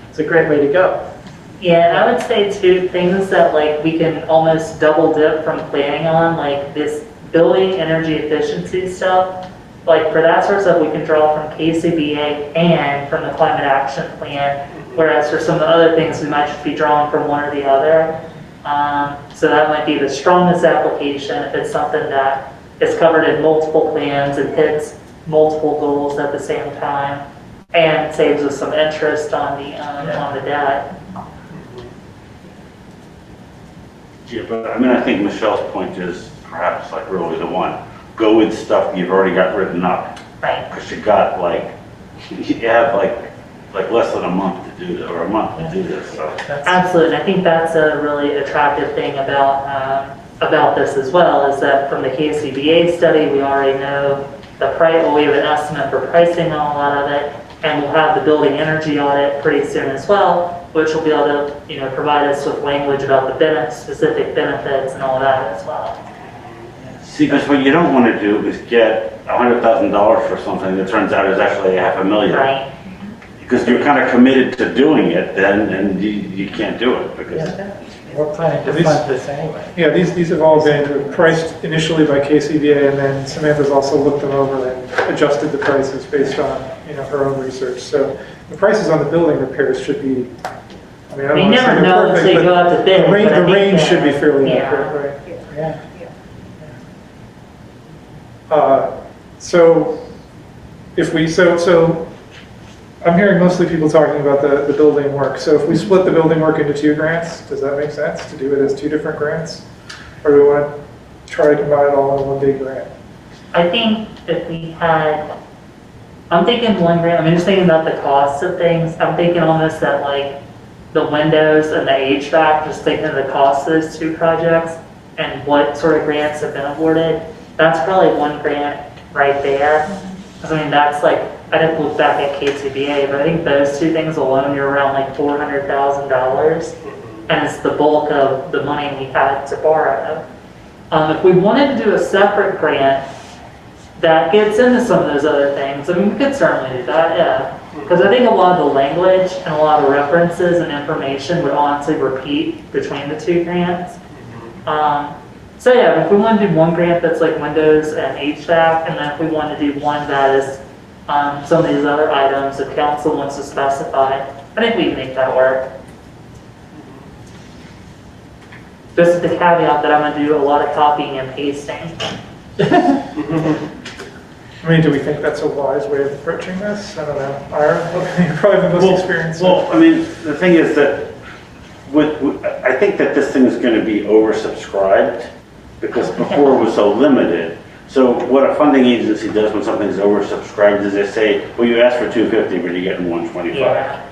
Speaker 8: it's a great way to go.
Speaker 2: Yeah, and I would say too, things that like we can almost double dip from planning on, like this building energy efficiency stuff. Like for that sort of stuff, we can draw from KCBA and from the climate action plan. Whereas for some of the other things, we might just be drawing from one or the other. So that might be the strongest application if it's something that is covered in multiple plans and hits multiple goals at the same time, and saves us some interest on the debt.
Speaker 5: Yeah, but I mean, I think Michelle's point is perhaps like really the one. Go with stuff you've already got written up.
Speaker 2: Right.
Speaker 5: Because you got you have like less than a month to do this, or a month to do this, so.
Speaker 2: Absolutely, and I think that's a really attractive thing about this as well, is that from the KCBA study, we already know the price, well, we have an estimate for pricing on a lot of it, and we'll have the building energy audit pretty soon as well, which will be able to, provide us with language about the specific benefits and all that as well.
Speaker 5: See, because what you don't want to do is get $100,000 for something that turns out is actually $500,000.
Speaker 2: Right.
Speaker 5: Because you're kind of committed to doing it then, and you can't do it because.
Speaker 8: We're planning to fund this anyway.
Speaker 1: Yeah, these have all been priced initially by KCBA, and then Samantha's also looked them over and adjusted the prices based on, her own research. So the prices on the building repairs should be, I mean, I don't
Speaker 2: We
Speaker 1: want to say
Speaker 2: never
Speaker 1: they're
Speaker 2: know
Speaker 1: perfect,
Speaker 2: until you go out to
Speaker 1: but
Speaker 2: bid.
Speaker 1: the
Speaker 2: but I think
Speaker 1: range
Speaker 2: that-
Speaker 1: should be fairly
Speaker 2: yeah.
Speaker 1: accurate, right?
Speaker 8: Yeah.
Speaker 1: So I'm hearing mostly people talking about the building work. So if we split the building work into two grants, does that make sense to do it as two different grants? Or do we want to try to combine it all in one big grant?
Speaker 2: I think if we had, I'm thinking one grant, just thinking about the cost of things. I'm thinking almost that like the windows and the HVAC, just thinking of the cost of those two projects and what sort of grants have been awarded. That's probably one grant right there. Because that's like, I didn't look back at KCBA, but I think those two things alone, you're around like $400,000. And it's the bulk of the money we had to borrow. If we wanted to do a separate grant that gets into some of those other things, we could certainly do that, yeah. Because I think a lot of the language and a lot of references and information would honestly repeat between the two grants. So yeah, if we want to do one grant that's like windows and HVAC, and then if we want to do one that is some of these other items if council wants to specify, I think we can make that work. Just the caveat that I'm going to do a lot of copying and pasting.
Speaker 1: Do we think that's a wise way of approaching this? I don't know. Ira, you're probably the most experienced.
Speaker 5: Well, the thing is that I think that this thing is going to be oversubscribed because before it was so limited. So what a funding agency does when something's oversubscribed is they say, well, you asked for 250, but you're getting 125.
Speaker 2: Yeah.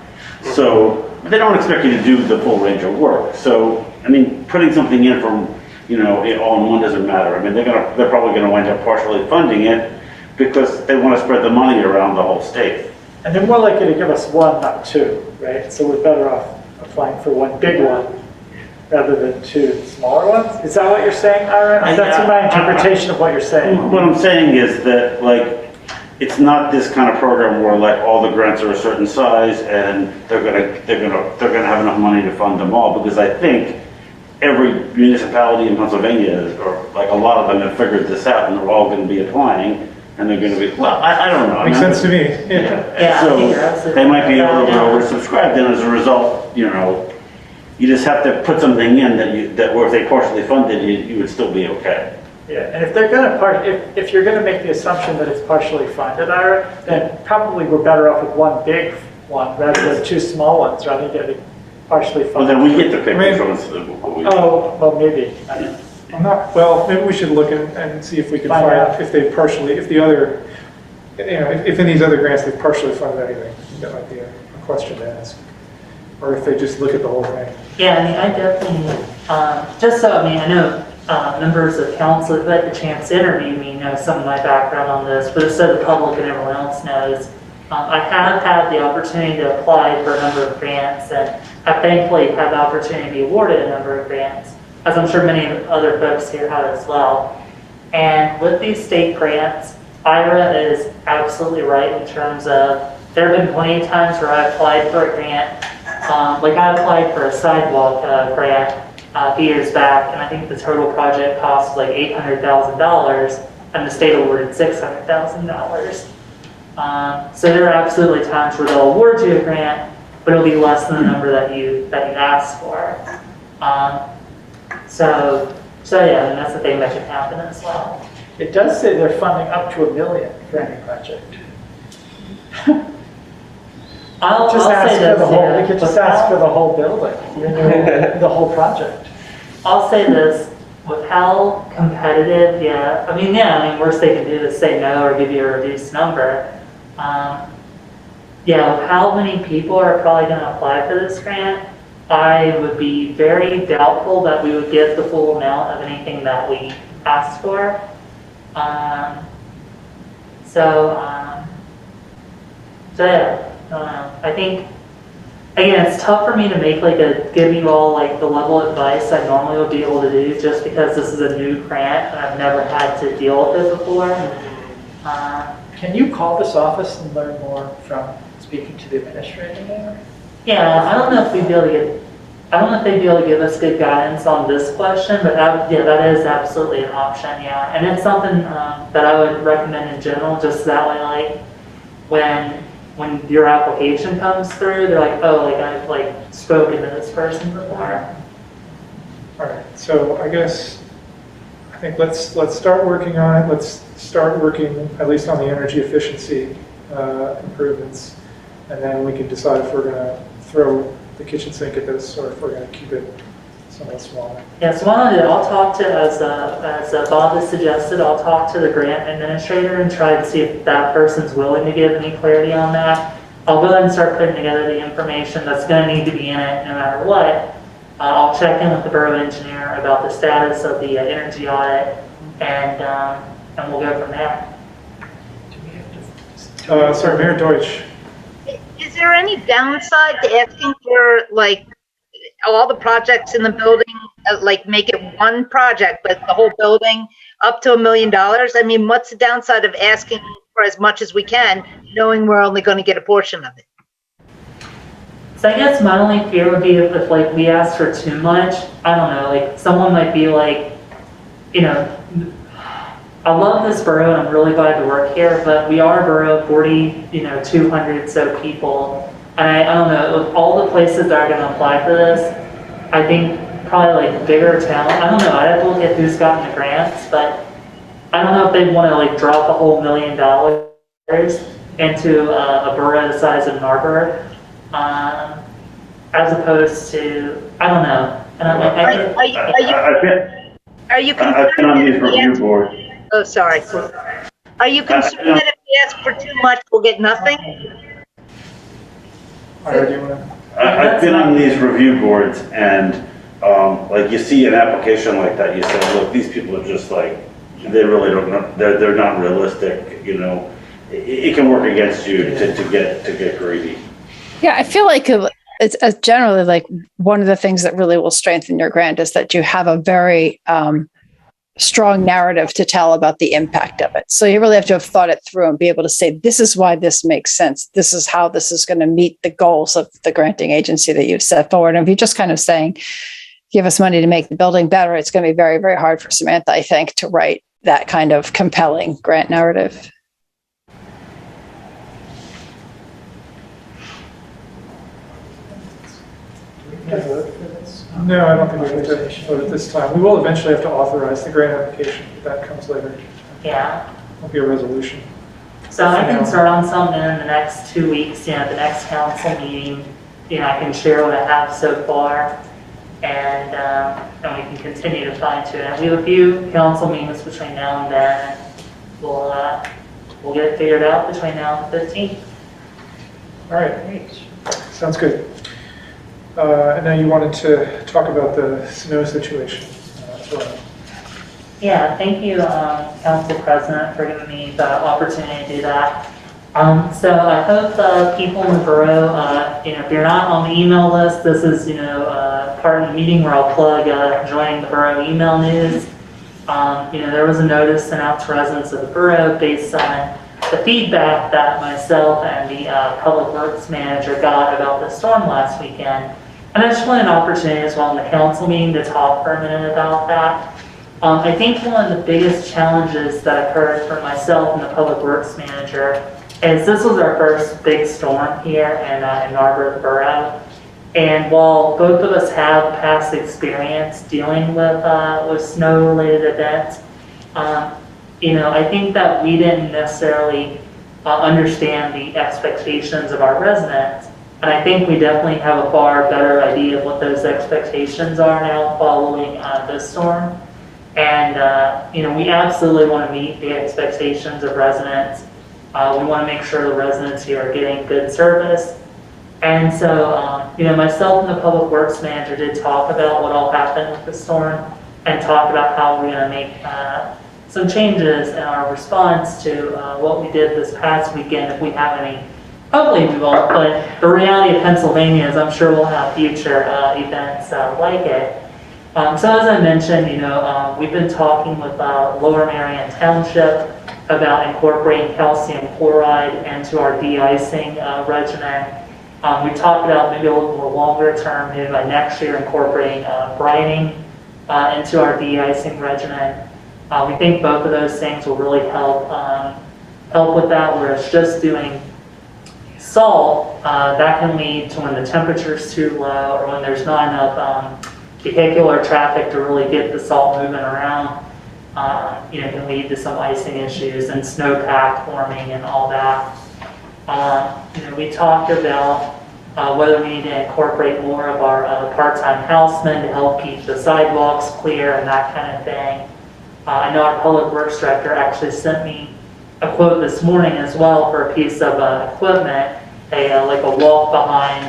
Speaker 5: So they don't expect you to do the full range of work. So, putting something in from, all in one doesn't matter. They're probably going to wind up partially funding it because they want to spread the money around the whole state.
Speaker 8: And they're more likely to give us one, not two, right? So we're better off applying for one big one rather than two smaller ones? Is that what you're saying, Ira? That's my interpretation of what you're saying.
Speaker 5: What I'm saying is that, it's not this kind of program where all the grants are a certain size and they're gonna have enough money to fund them all, because I think every municipality in Pennsylvania, or like a lot of them have figured this out, and they're all going to be applying, and they're going to be, well, I don't know.
Speaker 1: Makes sense to me. Yeah.
Speaker 2: Yeah, I think you're
Speaker 5: So
Speaker 2: absolutely
Speaker 5: they might be
Speaker 2: right.
Speaker 5: able to be oversubscribed, and as a result, you know, you just have to put something in that where if they partially funded, you would still be okay.
Speaker 8: Yeah, and if they're going to if you're going to make the assumption that it's partially funded, Ira, then probably we're better off with one big one rather than two small ones, rather than getting partially
Speaker 5: Well,
Speaker 8: funded.
Speaker 5: then we get to pick
Speaker 1: I mean-
Speaker 5: which ones what we.
Speaker 8: Oh, well, maybe. I don't know.
Speaker 1: I'm not, well, maybe we should look and see if we can
Speaker 8: Find
Speaker 1: find
Speaker 8: out.
Speaker 1: out if they partially, if the other, you know, if in these other grants they partially funded anything. That might be a question to ask. Or if they just look at the whole thing.
Speaker 2: Yeah, I mean, I definitely, just so, I mean, I know members of council who had the chance to interview me know some of my background on this, but so the public and everyone else knows, I have had the opportunity to apply for a number of grants, and I thankfully had the opportunity to be awarded a number of grants, as I'm sure many other folks here have as well. And with these state grants, Ira is absolutely right in terms of, there have been plenty of times where I applied for a grant. Like I applied for a sidewalk grant a few years back, and I think the total project cost was like $800,000, and the state awarded $600,000. So there are absolutely times where they'll award you a grant, but it'll be less than the number that you asked for. So yeah, and that's the thing that can happen as well.
Speaker 8: It does say they're funding up to $1 million for any project.
Speaker 2: I'll
Speaker 8: Just
Speaker 2: say
Speaker 8: ask for
Speaker 2: this,
Speaker 8: the whole,
Speaker 2: yeah,
Speaker 8: we could just
Speaker 2: with
Speaker 8: ask
Speaker 2: how-
Speaker 8: for the whole building, the whole project.
Speaker 2: I'll say this, with how competitive, I mean, worst they can do is say no or give you a reduced number. With how many people are probably going to apply for this grant, I would be very doubtful that we would get the full amount of anything that we asked for. I think, again, it's tough for me to make give you all the level of advice I normally would be able to do, just because this is a new grant and I've never had to deal with it before.
Speaker 8: Can you call this office and learn more from speaking to the administrator there?
Speaker 2: Yeah, I don't know if they'd be able to give us good guidance on this question, but that is absolutely an option, And it's something that I would recommend in general, just that way, when your application comes through, they're like, oh, I've spoken to this person before.
Speaker 1: All right, so I guess, I think let's start working on it. Let's start working at least on the energy efficiency improvements. And then we can decide if we're gonna throw the kitchen sink at this or if we're gonna keep it somewhat smaller.
Speaker 2: Yeah, so what I'll do, I'll talk to, as Bob has suggested, I'll talk to the grant administrator and try to see if that person's willing to give any clarity on that. I'll go ahead and start putting together the information that's going to need to be in it no matter what. I'll check in with the borough engineer about the status of the energy audit, and we'll go from there.
Speaker 1: Sorry, Mayor Deutsch.
Speaker 3: Is there any downside to asking for all the projects in the building, make it one project, but the whole building up to $1 million? I mean, what's the downside of asking for as much as we can, knowing we're only going to get a portion of it?
Speaker 2: So I guess my only fear would be if we ask for too much. I don't know, someone might be I love this borough and I'm really glad to work here, but we are a borough of 200 so people. And I don't know, with all the places that are going to apply for this, I think probably bigger town. I don't know, I'd have to look at who's gotten the grants, but I don't know if they want to drop a whole $1 million into a borough the size of Narberth, as opposed to, I don't know. And
Speaker 3: Are you
Speaker 5: I've been on these review boards.
Speaker 3: Oh, sorry. Are you concerned that if we ask for too much, we'll get nothing?
Speaker 1: Do you wanna?
Speaker 5: I've been on these review boards, and you see an application like that, you say, look, these people are just they really don't know, they're not realistic, it can work against you to get greedy.
Speaker 10: Yeah, I feel like it's generally one of the things that really will strengthen your grant is that you have a very strong narrative to tell about the impact of it. So you really have to have thought it through and be able to say, this is why this makes sense. This is how this is going to meet the goals of the granting agency that you've set forward. And if you're just kind of saying, give us money to make the building better, it's going to be very, very hard for Samantha, I think, to write that kind of compelling grant narrative.
Speaker 1: No, I don't think we have to vote at this time. We will eventually have to authorize the grant application, but that comes later.
Speaker 2: Yeah.
Speaker 1: It'll be a resolution.
Speaker 2: So I can start on something in the next 2 weeks, the next council meeting. I can share what I have so far, and we can continue to fine tune it. We have a few council meetings between now and then. We'll get it figured out between now and the 15th.
Speaker 1: All right, sounds good. And now you wanted to talk about the snow situation as well.
Speaker 2: Yeah, thank you, Council President, for giving me the opportunity to do that. So I hope people in the borough, if you're not on the email list, this is, part of the meeting where I'll plug joining the borough email news. There was a notice sent out to residents of the borough based on the feedback that myself and the Public Works Manager got about the storm last weekend. And I just wanted an opportunity as well in the council meeting to talk for a minute about that. I think one of the biggest challenges that occurred for myself and the Public Works Manager is this was our first big storm here in Narberth Borough. And while both of us have past experience dealing with snow-related events, I think that we didn't necessarily understand the expectations of our residents. And I think we definitely have a far better idea of what those expectations are now following this storm. And, we absolutely want to meet the expectations of residents. We want to make sure the residents here are getting good service. And so, myself and the Public Works Manager did talk about what all happened with the storm and talk about how we're going to make some changes in our response to what we did this past weekend, if we have any. Hopefully we won't, but the reality of Pennsylvania is I'm sure we'll have future events like it. So as I mentioned, we've been talking with Lower Marion Township about incorporating calcium chloride into our de-icing regimen. We talked about maybe a little more longer term, maybe by next year, incorporating brining into our de-icing regimen. We think both of those things will really help with that, where it's just doing salt, that can lead to when the temperature is too low or when there's not enough vehicular traffic to really get the salt moving around. It can lead to some icing issues and snowpack forming and all that. We talked about whether we need to incorporate more of our part-time housemen to help keep the sidewalks clear and that kind of thing. I know our Public Works Director actually sent me a quote this morning as well for a piece of equipment, like a walk-behind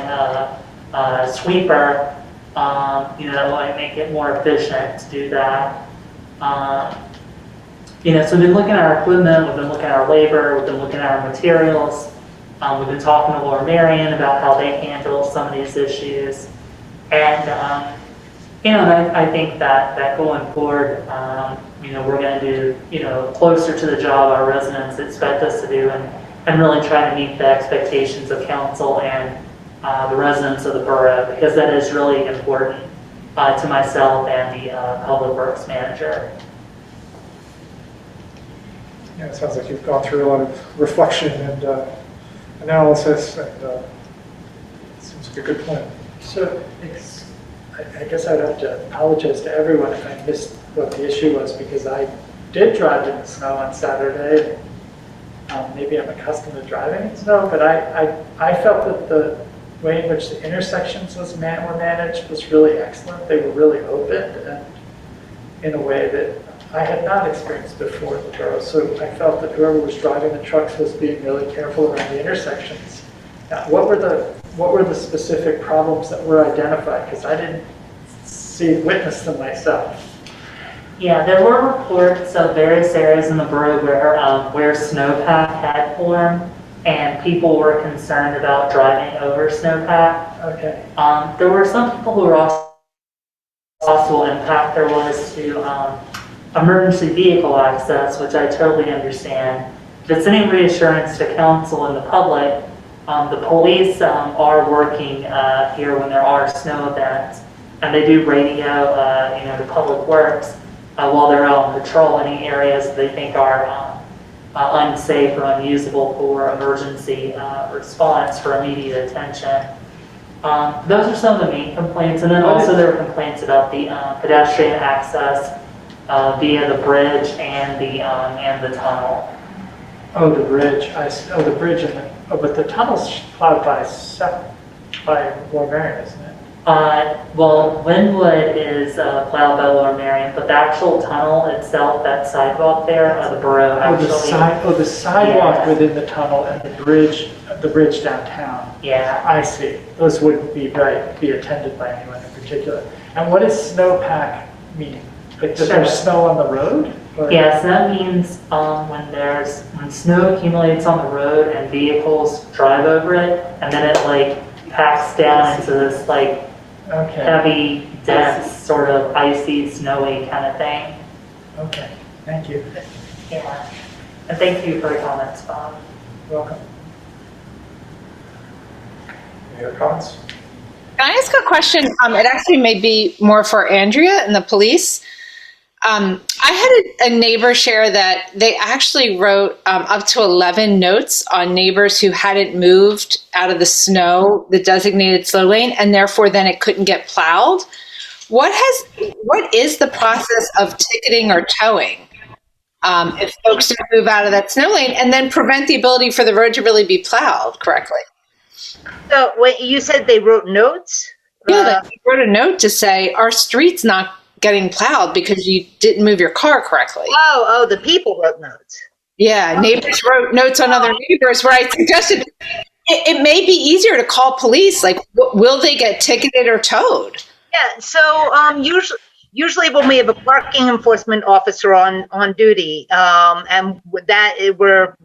Speaker 2: sweeper, that might make it more efficient to do that. So we've been looking at our equipment, we've been looking at our labor, we've been looking at our materials. We've been talking to Lower Marion about how they handle some of these issues. And, I think that going forward, we're going to do, closer to the job our residents expect us to do and really try to meet the expectations of council and the residents of the borough, because that is really important to myself and the Public Works Manager.
Speaker 1: Yeah, it sounds like you've gone through a lot of reflection and analysis, and it seems like a good plan.
Speaker 8: So I guess I'd have to apologize to everyone if I missed what the issue was, because I did drive in the snow on Saturday. Maybe I'm accustomed to driving in snow, but I felt that the way in which the intersections were managed was really excellent. They were really open and in a way that I had not experienced before in the borough. So I felt that whoever was driving the trucks was being really careful around the intersections. Now, what were the specific problems that were identified? Because I didn't witness them myself.
Speaker 2: Yeah, there were reports of various areas in the borough where snowpack had formed, and people were concerned about driving over snowpack.
Speaker 8: Okay.
Speaker 2: There were some people who were also possible impact there was to emergency vehicle access, which I totally understand. If it's any reassurance to council and the public, the police are working here when there are snow events. and they do radio, to Public Works while they're out on patrol, any areas they think are unsafe or unusable for emergency response for immediate attention. Those are some of the main complaints, and then also there were complaints about the pedestrian access via the bridge and the tunnel.
Speaker 8: Oh, the bridge, the bridge, but the tunnel's plowed by Lower Marion, isn't it?
Speaker 2: Well, Linwood is plowed by Lower Marion, but the actual tunnel itself, that sidewalk there, the Borough actually.
Speaker 8: The sidewalk
Speaker 2: Yeah.
Speaker 8: within the tunnel and the bridge downtown.
Speaker 2: Yeah.
Speaker 8: I see. Those wouldn't be attended by anyone in particular. And what does snowpack mean? Like, does there
Speaker 2: Sure.
Speaker 8: snow on the road? Or-
Speaker 2: Yes, that means when snow accumulates on the road and vehicles drive over it, and then it packs down into this
Speaker 8: Okay,
Speaker 2: heavy, dense, sort of icy, snowy kind of thing.
Speaker 8: okay. Thank you.
Speaker 2: Yeah. And thank you for the comments, Bob.
Speaker 8: Welcome.
Speaker 1: Any other comments?
Speaker 9: Can I ask a question? It actually may be more for Andrea and the police. I had a neighbor share that they actually wrote up to 11 notes on neighbors who hadn't moved out of the snow, the designated slow lane, and therefore then it couldn't get plowed. What is the process of ticketing or towing if folks don't move out of that snow lane and then prevent the ability for the road to really be plowed correctly?
Speaker 3: So wait, you said they wrote notes?
Speaker 9: Yeah, they wrote a note to say our street's not getting plowed because you didn't move your car correctly.
Speaker 3: Oh, the people wrote notes.
Speaker 9: Yeah, neighbors wrote notes on other neighbors where I suggested it may be easier to call police. Like, will they get ticketed or towed?
Speaker 3: Yeah, so usually when we have a parking enforcement officer on duty, and with that we're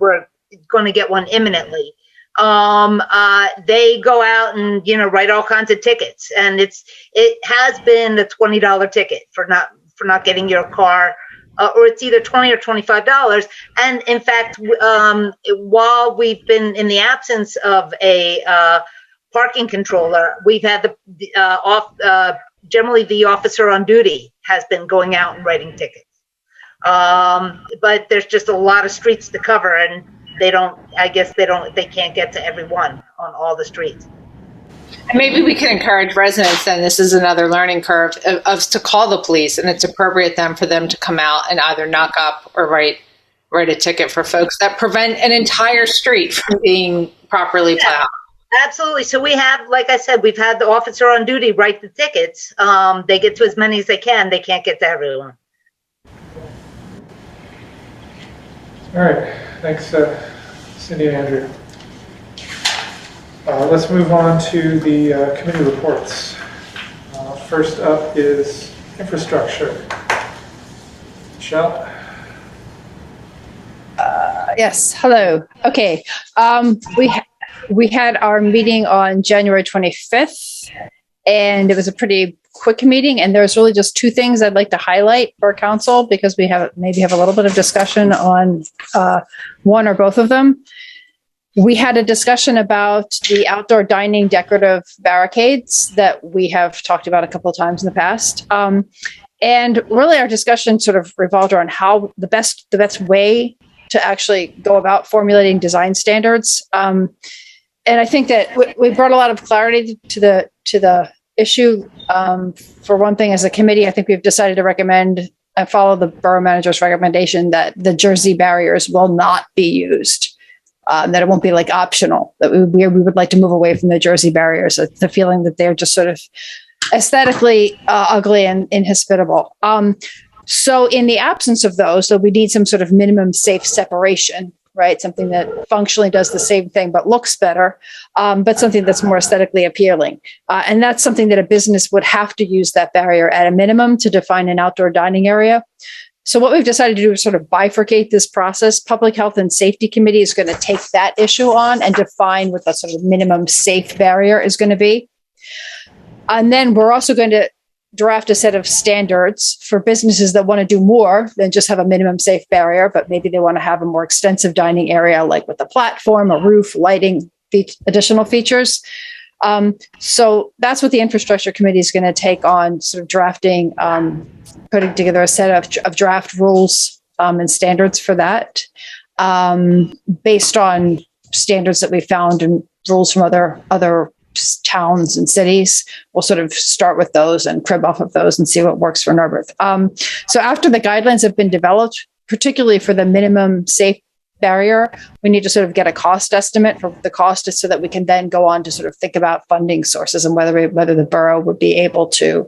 Speaker 3: going to get one imminently. They go out and write all kinds of tickets, and it has been a $20 ticket for not getting your car, or it's either $20 or $25. And in fact, while we've been in the absence of a parking controller, we've had generally the officer on duty has been going out and writing tickets. But there's just a lot of streets to cover, and they can't get to everyone on all the streets.
Speaker 9: And maybe we can encourage residents, then this is another learning curve, of to call the police, and it's appropriate then for them to come out and either knock up or write a ticket for folks that prevent an entire street from being properly plowed.
Speaker 3: Absolutely. So we have, like I said, we've had the officer on duty write the tickets. They get to as many as they can. They can't get to everyone.
Speaker 1: All right, thanks, Cindy and Andrew. Let's move on to the committee reports. First up is infrastructure. Michelle?
Speaker 10: Yes, hello. Okay. We had our meeting on January 25th, and it was a pretty quick meeting, and there's really just two things I'd like to highlight for council because we maybe have a little bit of discussion on one or both of them. We had a discussion about the outdoor dining decorative barricades that we have talked about a couple of times in the past. And really our discussion sort of revolved around how the best way to actually go about formulating design standards. And I think that we brought a lot of clarity to the issue. For one thing, as a committee, I think we've decided to recommend and follow the borough manager's recommendation that the Jersey barriers will not be used. That it won't be optional, that we would like to move away from the Jersey barriers, the feeling that they're just sort of aesthetically ugly and inhospitable. So in the absence of those, so we need some sort of minimum safe separation, right? Something that functionally does the same thing but looks better, but something that's more aesthetically appealing. And that's something that a business would have to use that barrier at a minimum to define an outdoor dining area. So what we've decided to do is sort of bifurcate this process. Public Health and Safety Committee is going to take that issue on and define what the sort of minimum safe barrier is going to be. And then we're also going to draft a set of standards for businesses that want to do more than just have a minimum safe barrier, but maybe they want to have a more extensive dining area, like with a platform, a roof, lighting, additional features. So that's what the infrastructure committee is going to take on, sort of drafting, putting together a set of draft rules and standards for that, based on standards that we found and rules from other towns and cities. We'll sort of start with those and crib off of those and see what works for Narberth. So after the guidelines have been developed, particularly for the minimum safe barrier, we need to sort of get a cost estimate for the cost, so that we can then go on to sort of think about funding sources and whether the borough would be able to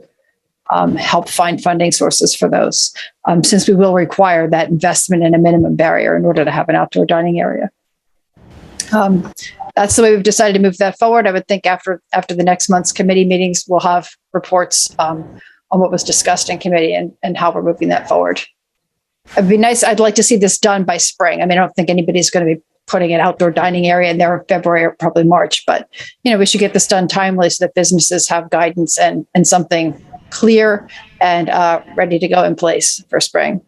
Speaker 10: help find funding sources for those, since we will require that investment in a minimum barrier in order to have an outdoor dining area. That's the way we've decided to move that forward. I would think after the next month's committee meetings, we'll have reports on what was discussed in committee and how we're moving that forward. It'd be nice. I'd like to see this done by spring. I mean, I don't think anybody's going to be putting an outdoor dining area in there in February or probably March, but we should get this done timely so that businesses have guidance and something clear and ready to go in place for spring.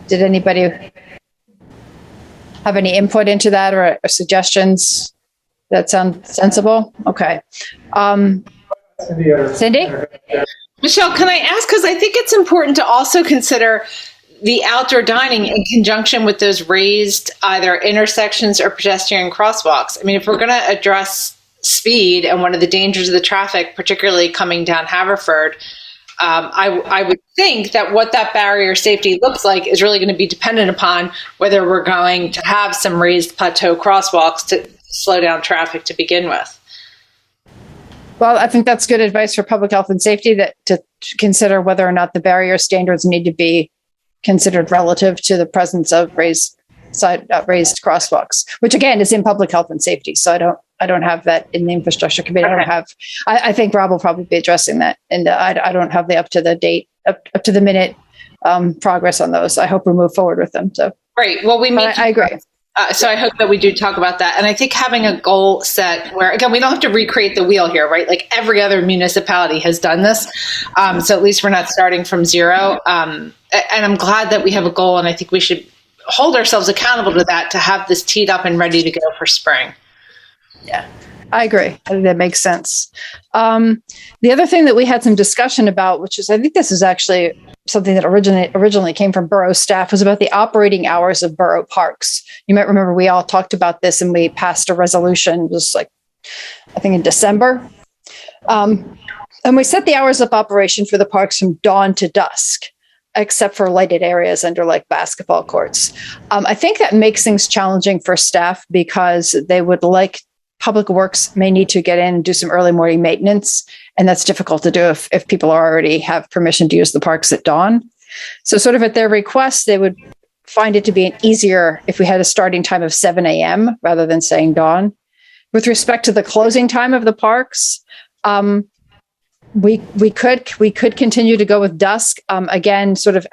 Speaker 10: Did anybody have any input into that or suggestions? That sound sensible? Okay. Cindy?
Speaker 9: Michelle, can I ask, because I think it's important to also consider the outdoor dining in conjunction with those raised either intersections or pedestrian crosswalks. I mean, if we're going to address speed and one of the dangers of the traffic, particularly coming down Haverford, I would think that what that barrier safety looks like is really going to be dependent upon whether we're going to have some raised plateau crosswalks to slow down traffic to begin with.
Speaker 10: Well, I think that's good advice for public health and safety, that to consider whether or not the barrier standards need to be considered relative to the presence of raised crosswalks, which again is in public health and safety. So I don't have that in the infrastructure committee.
Speaker 9: Okay.
Speaker 10: I think Rob will probably be addressing that, and I don't have the up to the minute progress on those. I hope we move forward with them. So
Speaker 9: great. Well,
Speaker 10: I agree.
Speaker 9: So I hope that we do talk about that. And I think having a goal set where, again, we don't have to recreate the wheel here, right? Like every other municipality has done this. So at least we're not starting from zero. And I'm glad that we have a goal, and I think we should hold ourselves accountable to that, to have this teed up and ready to go for spring.
Speaker 10: Yeah, I agree. I think that makes sense. The other thing that we had some discussion about, which is, I think this is actually something that originally came from Borough staff, was about the operating hours of Borough parks. You might remember we all talked about this and we passed a resolution, just like, I think in December. And we set the hours of operation for the parks from dawn to dusk, except for lighted areas under like basketball courts. I think that makes things challenging for staff, because they would like, Public Works may need to get in and do some early morning maintenance. And that's difficult to do if people already have permission to use the parks at dawn. So sort of at their request, they would find it to be easier if we had a starting time of 7 a.m. rather than saying dawn. With respect to the closing time of the parks, we could continue to go with dusk, again, sort of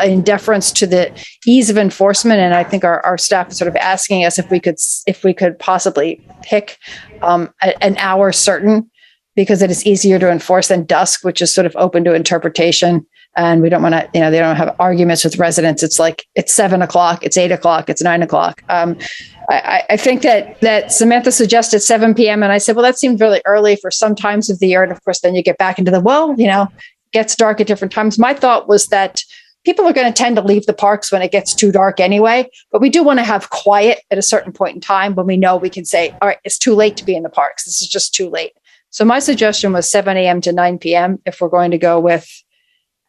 Speaker 10: in deference to the ease of enforcement. And I think our staff is sort of asking us if we could possibly pick an hour certain, because it is easier to enforce than dusk, which is sort of open to interpretation. And we don't want to, they don't have arguments with residents. It's like, it's 7 o'clock, it's 8 o'clock, it's 9 o'clock. I think that Samantha suggested 7 p.m. And I said, well, that seemed really early for some times of the year. And of course, then you get back into it gets dark at different times. My thought was that people are going to tend to leave the parks when it gets too dark anyway, but we do want to have quiet at a certain point in time when we know we can say, all right, it's too late to be in the parks. This is just too late. So my suggestion was 7 a.m. to 9 p.m. if we're going to go with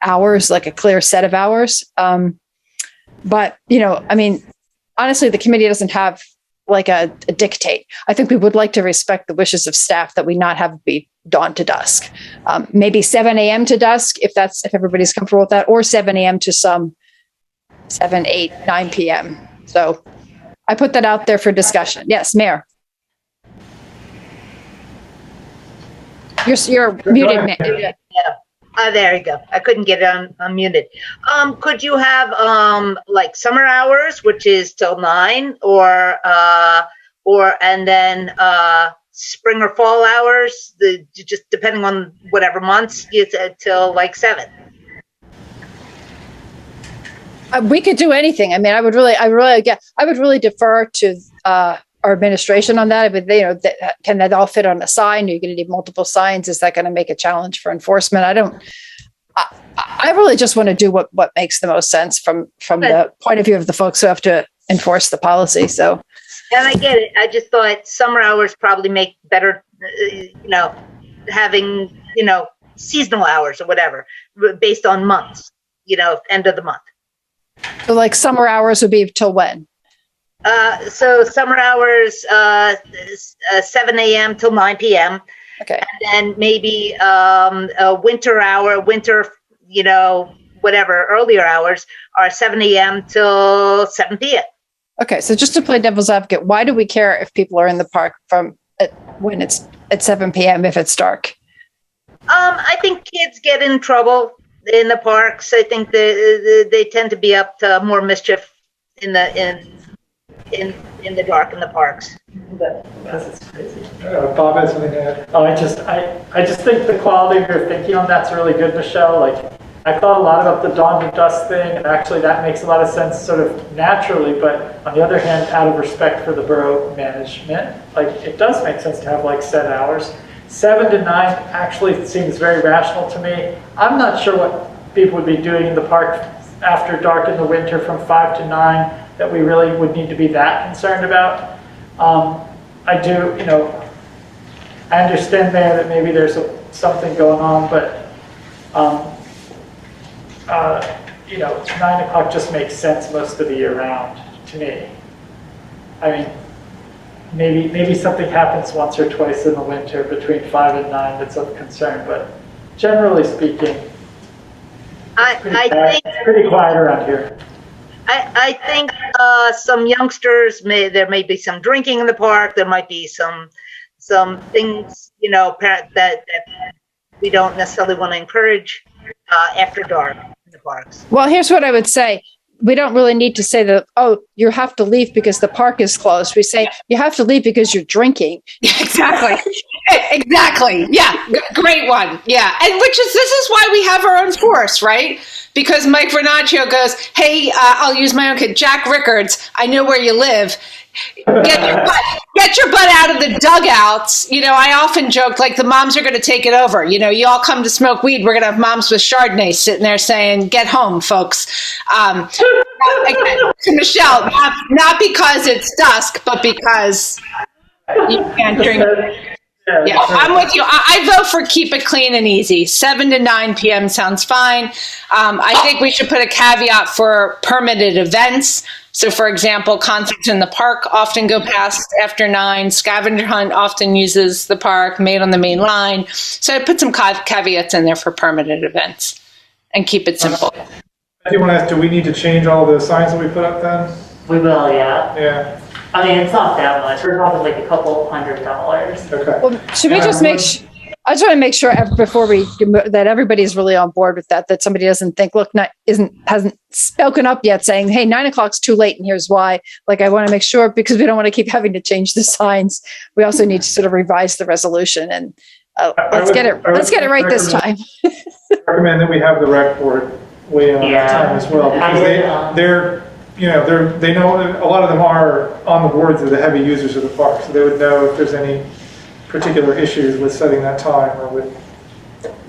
Speaker 10: hours, like a clear set of hours. But, honestly, the committee doesn't have like a dictate. I think we would like to respect the wishes of staff that we not have it be dawn to dusk. Maybe 7 a.m. to dusk, if everybody's comfortable with that, or 7 a.m. to some 7, 8, 9 p.m. So I put that out there for discussion. Yes, Mayor. You're muted, Mayor.
Speaker 3: Yeah. There you go. I couldn't get it unmuted. Could you have like summer hours, which is till 9, or and then spring or fall hours, just depending on whatever months, till like 7?
Speaker 10: We could do anything. I mean, I would really defer to our administration on that, but can that all fit on a sign? Are you going to need multiple signs? Is that going to make a challenge for enforcement? I really just want to do what makes the most sense from the point of view of the folks who have to enforce the policy. So,
Speaker 3: and I get it. I just thought summer hours probably make better, having, seasonal hours or whatever, based on months, end of the month.
Speaker 10: So like summer hours would be till when?
Speaker 3: So summer hours, 7 a.m. till 9 p.m.
Speaker 10: Okay.
Speaker 3: And then maybe a winter, whatever, earlier hours are 7 a.m. till 7 p.m.
Speaker 10: Okay. So just to play devil's advocate, why do we care if people are in the park when it's at 7 p.m. if it's dark?
Speaker 3: I think kids get in trouble in the parks. I think they tend to be up to more mischief in the dark in the parks.
Speaker 8: Because it's crazy. Bob has something to add. Oh, I just think the quality of your thinking on that's really good, Michelle. Like, I thought a lot about the dawn to dusk thing, and actually that makes a lot of sense sort of naturally, but on the other hand, out of respect for the borough management, like, it does make sense to have like set hours. 7 to 9 actually seems very rational to me. I'm not sure what people would be doing in the park after dark in the winter from 5 to 9 that we really would need to be that concerned about. I do, I understand there that maybe there's something going on, but 9 o'clock just makes sense most of the year round to me. I mean, maybe something happens once or twice in the winter between 5 and 9 that's of concern, but generally speaking, it's pretty quiet around here.
Speaker 3: I think some youngsters there may be some drinking in the park. There might be some things, that we don't necessarily want to encourage after dark in the parks.
Speaker 10: Well, here's what I would say. We don't really need to say that, you have to leave because the park is closed. We say you have to leave because you're drinking.
Speaker 9: Exactly. Exactly. Yeah. Great one. Yeah. And this is why we have our own force, right? Because Mike Vernaccio goes, hey, I'll use my own kid, Jack Rickards, I know where you live. Get your butt out of the dugouts. I often joke, like, the moms are going to take it over. You all come to smoke weed. We're going to have moms with Chardonnay sitting there saying, get home, folks. Again, to Michelle, not because it's dusk, but because you can't drink. Yeah, I'm with you. I vote for keep it clean and easy. 7 to 9 p.m. sounds fine. I think we should put a caveat for permitted events. So, for example, concerts in the park often go past after 9. Scavenger hunt often uses the park, made on the main line. So I put some caveats in there for permitted events and keep it simple.
Speaker 1: I do want to ask, do we need to change all the signs that we put up then?
Speaker 2: We will, yeah.
Speaker 1: Yeah.
Speaker 2: I mean, it's not that much. We're talking like a couple $100.
Speaker 1: Okay.
Speaker 10: Well, should we just I just want to make sure before that everybody's really on board with that somebody doesn't think, look, hasn't spoken up yet saying, hey, 9 o'clock's too late and here's why. Like, I want to make sure, because we don't want to keep having to change the signs. We also need to sort of revise the resolution and let's get it right this time.
Speaker 1: Recommend that we have the rec board weigh in on that time as well, because they know a lot of them are on the boards of the heavy users of the park, so they would know if there's any particular issues with setting that time, or with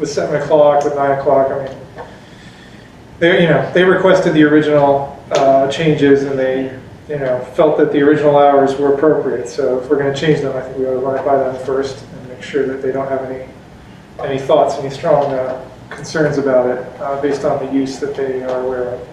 Speaker 1: 7 o'clock, with 9 o'clock. I mean, they requested the original changes, and they felt that the original hours were appropriate. So if we're going to change them, I think we ought to run it by them first and make sure that they don't have any thoughts, any strong concerns about it based on the use that they are aware of.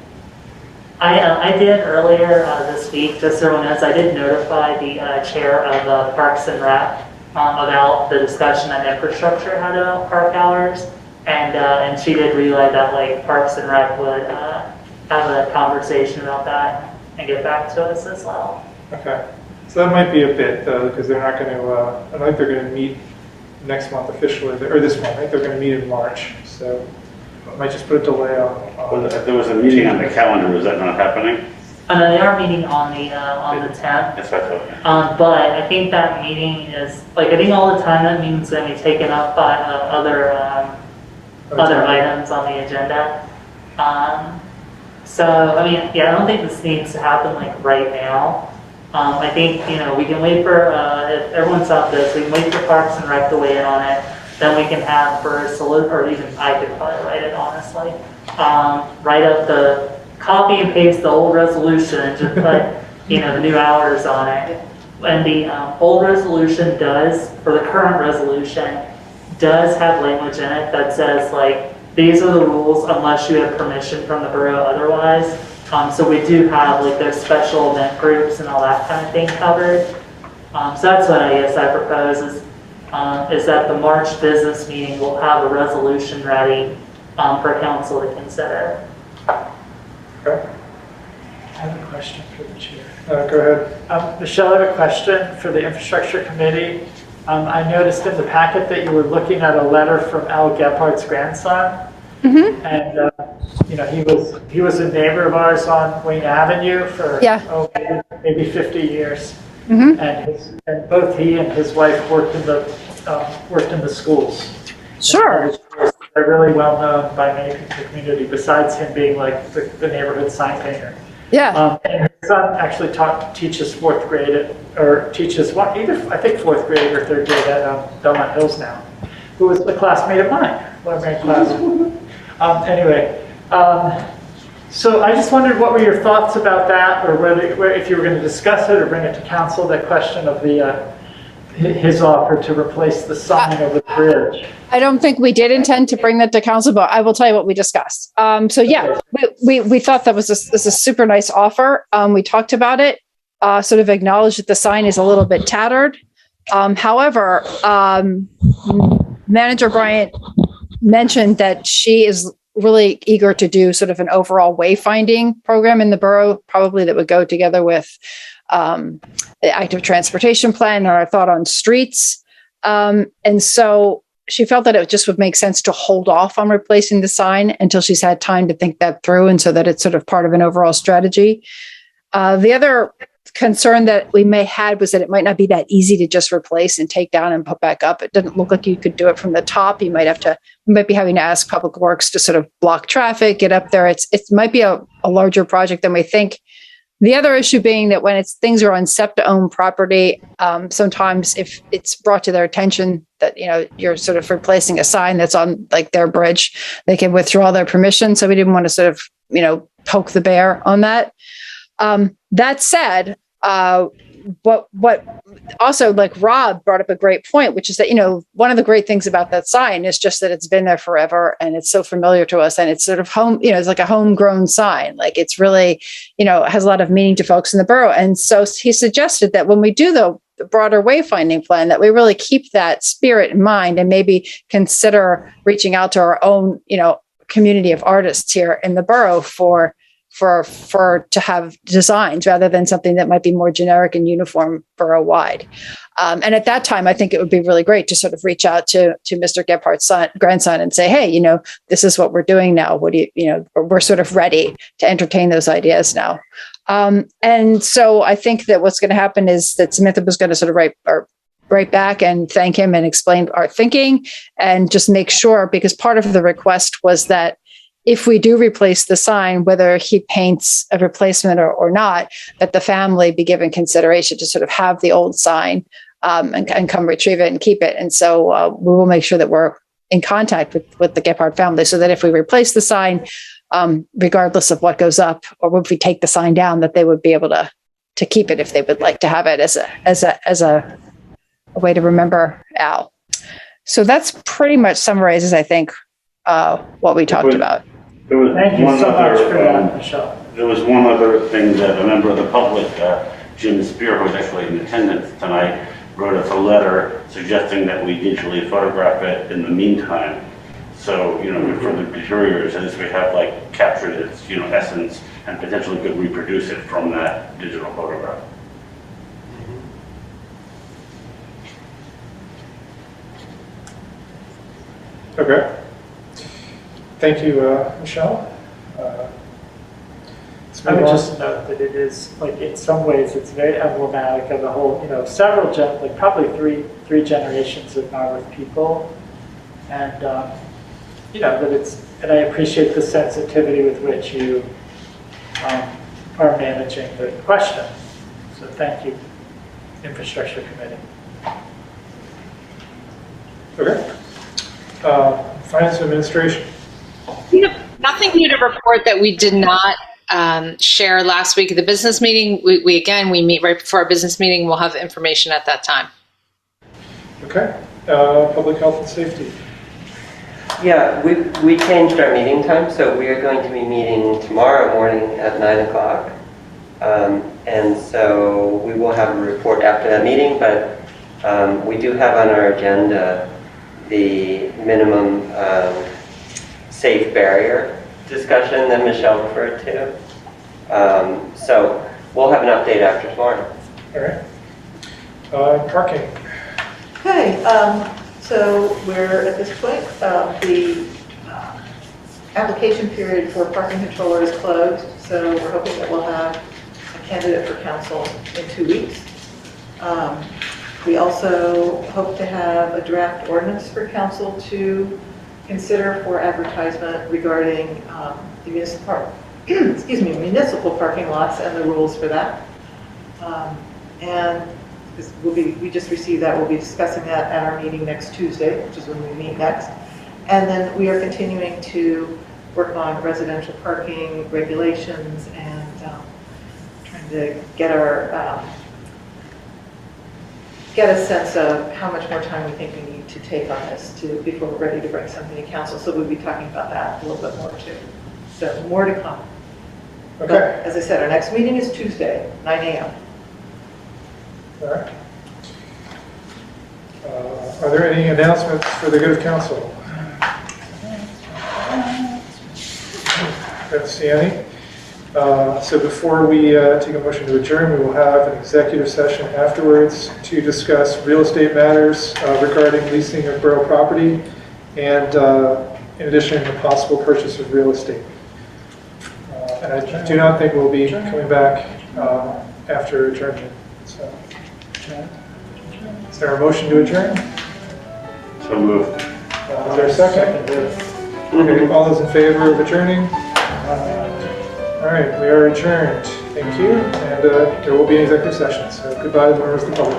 Speaker 2: I did earlier this week, just so everyone knows, I did notify the chair of Parks and Rec about the discussion that infrastructure had about park hours, and she did relay that like Parks and Rec would have a conversation about that and get back to us as well.
Speaker 1: Okay, so that might be a bit though, because they're not going to. I don't think they're going to meet next month officially, or this month. I think they're going to meet in March, so I might just put a delay on.
Speaker 5: There was a meeting on the calendar. Is that not happening?
Speaker 2: And then they are meeting on the 10th.
Speaker 5: That's what I thought.
Speaker 2: But I think that meeting is like, I think all the time that meeting's going to be taken up by other items on the agenda. So I mean, I don't think this needs to happen like right now. I think, we can wait for, if everyone's out this, we can wait for Parks and Rec to weigh in on it. Then we can have Burr or even I could probably write it, honestly. Write up the, copy and paste the old resolution and just put, the new hours on it. And the old resolution does, or the current resolution, does have language in it that says, like, these are the rules unless you have permission from the borough otherwise. So we do have, like, those special event groups and all that kind of thing covered. So that's what I guess I propose is that the March business meeting will have a resolution ready for council to consider.
Speaker 1: Okay.
Speaker 8: I have a question for the chair.
Speaker 1: Go ahead.
Speaker 8: Michelle, I have a question for the infrastructure committee. I noticed in the packet that you were looking at a letter from Al Gephardt's grandson.
Speaker 10: Mm-hmm.
Speaker 8: And, he was a neighbor of ours on Wayne Avenue for, maybe 50 years.
Speaker 10: Mm-hmm.
Speaker 8: And both he and his wife worked in the schools.
Speaker 10: Sure.
Speaker 8: They're really well known by many people in the community, besides him being like the neighborhood sign painter.
Speaker 10: Yeah.
Speaker 8: And his son actually teaches fourth grade teaches I think fourth grade or third grade at Belmont Hills now, who was a classmate of mine, one of my classes. So I just wondered what were your thoughts about that, or whether if you were going to discuss it or bring it to council, that question of his offer to replace the sign over the bridge.
Speaker 10: I don't think we did intend to bring that to council, but I will tell you what we discussed. We thought that was a super nice offer. We talked about it, sort of acknowledged that the sign is a little bit tattered. However, Manager Bryant mentioned that she is really eager to do sort of an overall wayfinding program in the borough, probably that would go together with the active transportation plan and our thought on streets. And so she felt that it just would make sense to hold off on replacing the sign until she's had time to think that through, and so that it's sort of part of an overall strategy. The other concern that we may had was that it might not be that easy to just replace and take down and put back up. It doesn't look like you could do it from the top. You might be having to ask Public Works to sort of block traffic, get up there. It might be a larger project than we think. The other issue being that when things are on SEPTA-owned property, sometimes if it's brought to their attention that, you're sort of replacing a sign that's on like their bridge, they can withdraw their permission. So we didn't want to sort of, poke the bear on that. That said, what also, like Rob brought up a great point, which is that, one of the great things about that sign is just that it's been there forever and it's so familiar to us, and it's sort of home, it's like a homegrown sign. Like it's really, has a lot of meaning to folks in the borough. And so he suggested that when we do the broader wayfinding plan, that we really keep that spirit in mind and maybe consider reaching out to our own, community of artists here in the borough to have designs rather than something that might be more generic and uniform borough-wide. And at that time, I think it would be really great to sort of reach out to Mr. Gephardt's grandson and say, hey, this is what we're doing now. What do we're sort of ready to entertain those ideas now. And so I think that what's going to happen is that Samantha was going to sort of write back and thank him and explain our thinking and just make sure, because part of the request was that if we do replace the sign, whether he paints a replacement or not, that the family be given consideration to sort of have the old sign and come retrieve it and keep it. And so we will make sure that we're in contact with the Gephardt family, so that if we replace the sign, regardless of what goes up, or if we take the sign down, that they would be able to keep it if they would like to have it as a way to remember Al. So that's pretty much summarizes, I think, what we talked about.
Speaker 8: Thank you so much for that, Michelle.
Speaker 5: There was one other thing that a member of the public, Jim Spear, who was actually in attendance tonight, wrote us a letter suggesting that we digitally photograph it in the meantime. So, for the interiors, at least we have captured its, essence, and potentially could reproduce it from that digital photograph.
Speaker 1: Okay. Thank you, Michelle.
Speaker 8: I would just note that it is, in some ways, it's very emblematic of the whole, several, probably three generations of Narberth people. And, and I appreciate the sensitivity with which you are managing the question. So thank you, Infrastructure Committee.
Speaker 1: Okay. Finance and Administration.
Speaker 9: Nothing new to report that we did not share last week at the business meeting. We meet right before our business meeting. We'll have information at that time.
Speaker 1: Okay. Public Health and Safety.
Speaker 7: Yeah, we changed our meeting time, so we are going to be meeting tomorrow morning at 9 o'clock. And so we will have a report after that meeting, but we do have on our agenda the minimum safe barrier discussion that Michelle referred to. So we'll have an update after tomorrow.
Speaker 1: All right. Parking.
Speaker 4: Okay, so we're at this point, the application period for parking controller is closed, so we're hoping that we'll have a candidate for council in 2 weeks. We also hope to have a draft ordinance for council to consider for advertisement regarding the municipal parking lots and the rules for that. And we just received that. We'll be discussing that at our meeting next Tuesday, which is when we meet next. And then we are continuing to work on residential parking regulations and trying to get a sense of how much more time we think we need to take on this before we're ready to bring something to council. So we'll be talking about that a little bit more too. So more to come.
Speaker 1: Okay.
Speaker 4: But as I said, our next meeting is Tuesday, 9 a.m.
Speaker 1: All right. Are there any announcements for the good of council? Don't see any. So before we take a motion to adjourn, we will have an executive session afterwards to discuss real estate matters regarding leasing of borough property and in addition, the possible purchase of real estate. And I do not think we'll be coming back after adjournment. So, is there a motion to adjourn?
Speaker 5: So moved.
Speaker 1: Is there a second? Okay, all those in favor of adjourning? All right, we are adjourned. Thank you, and there will be an executive session. So goodbye to members of the public.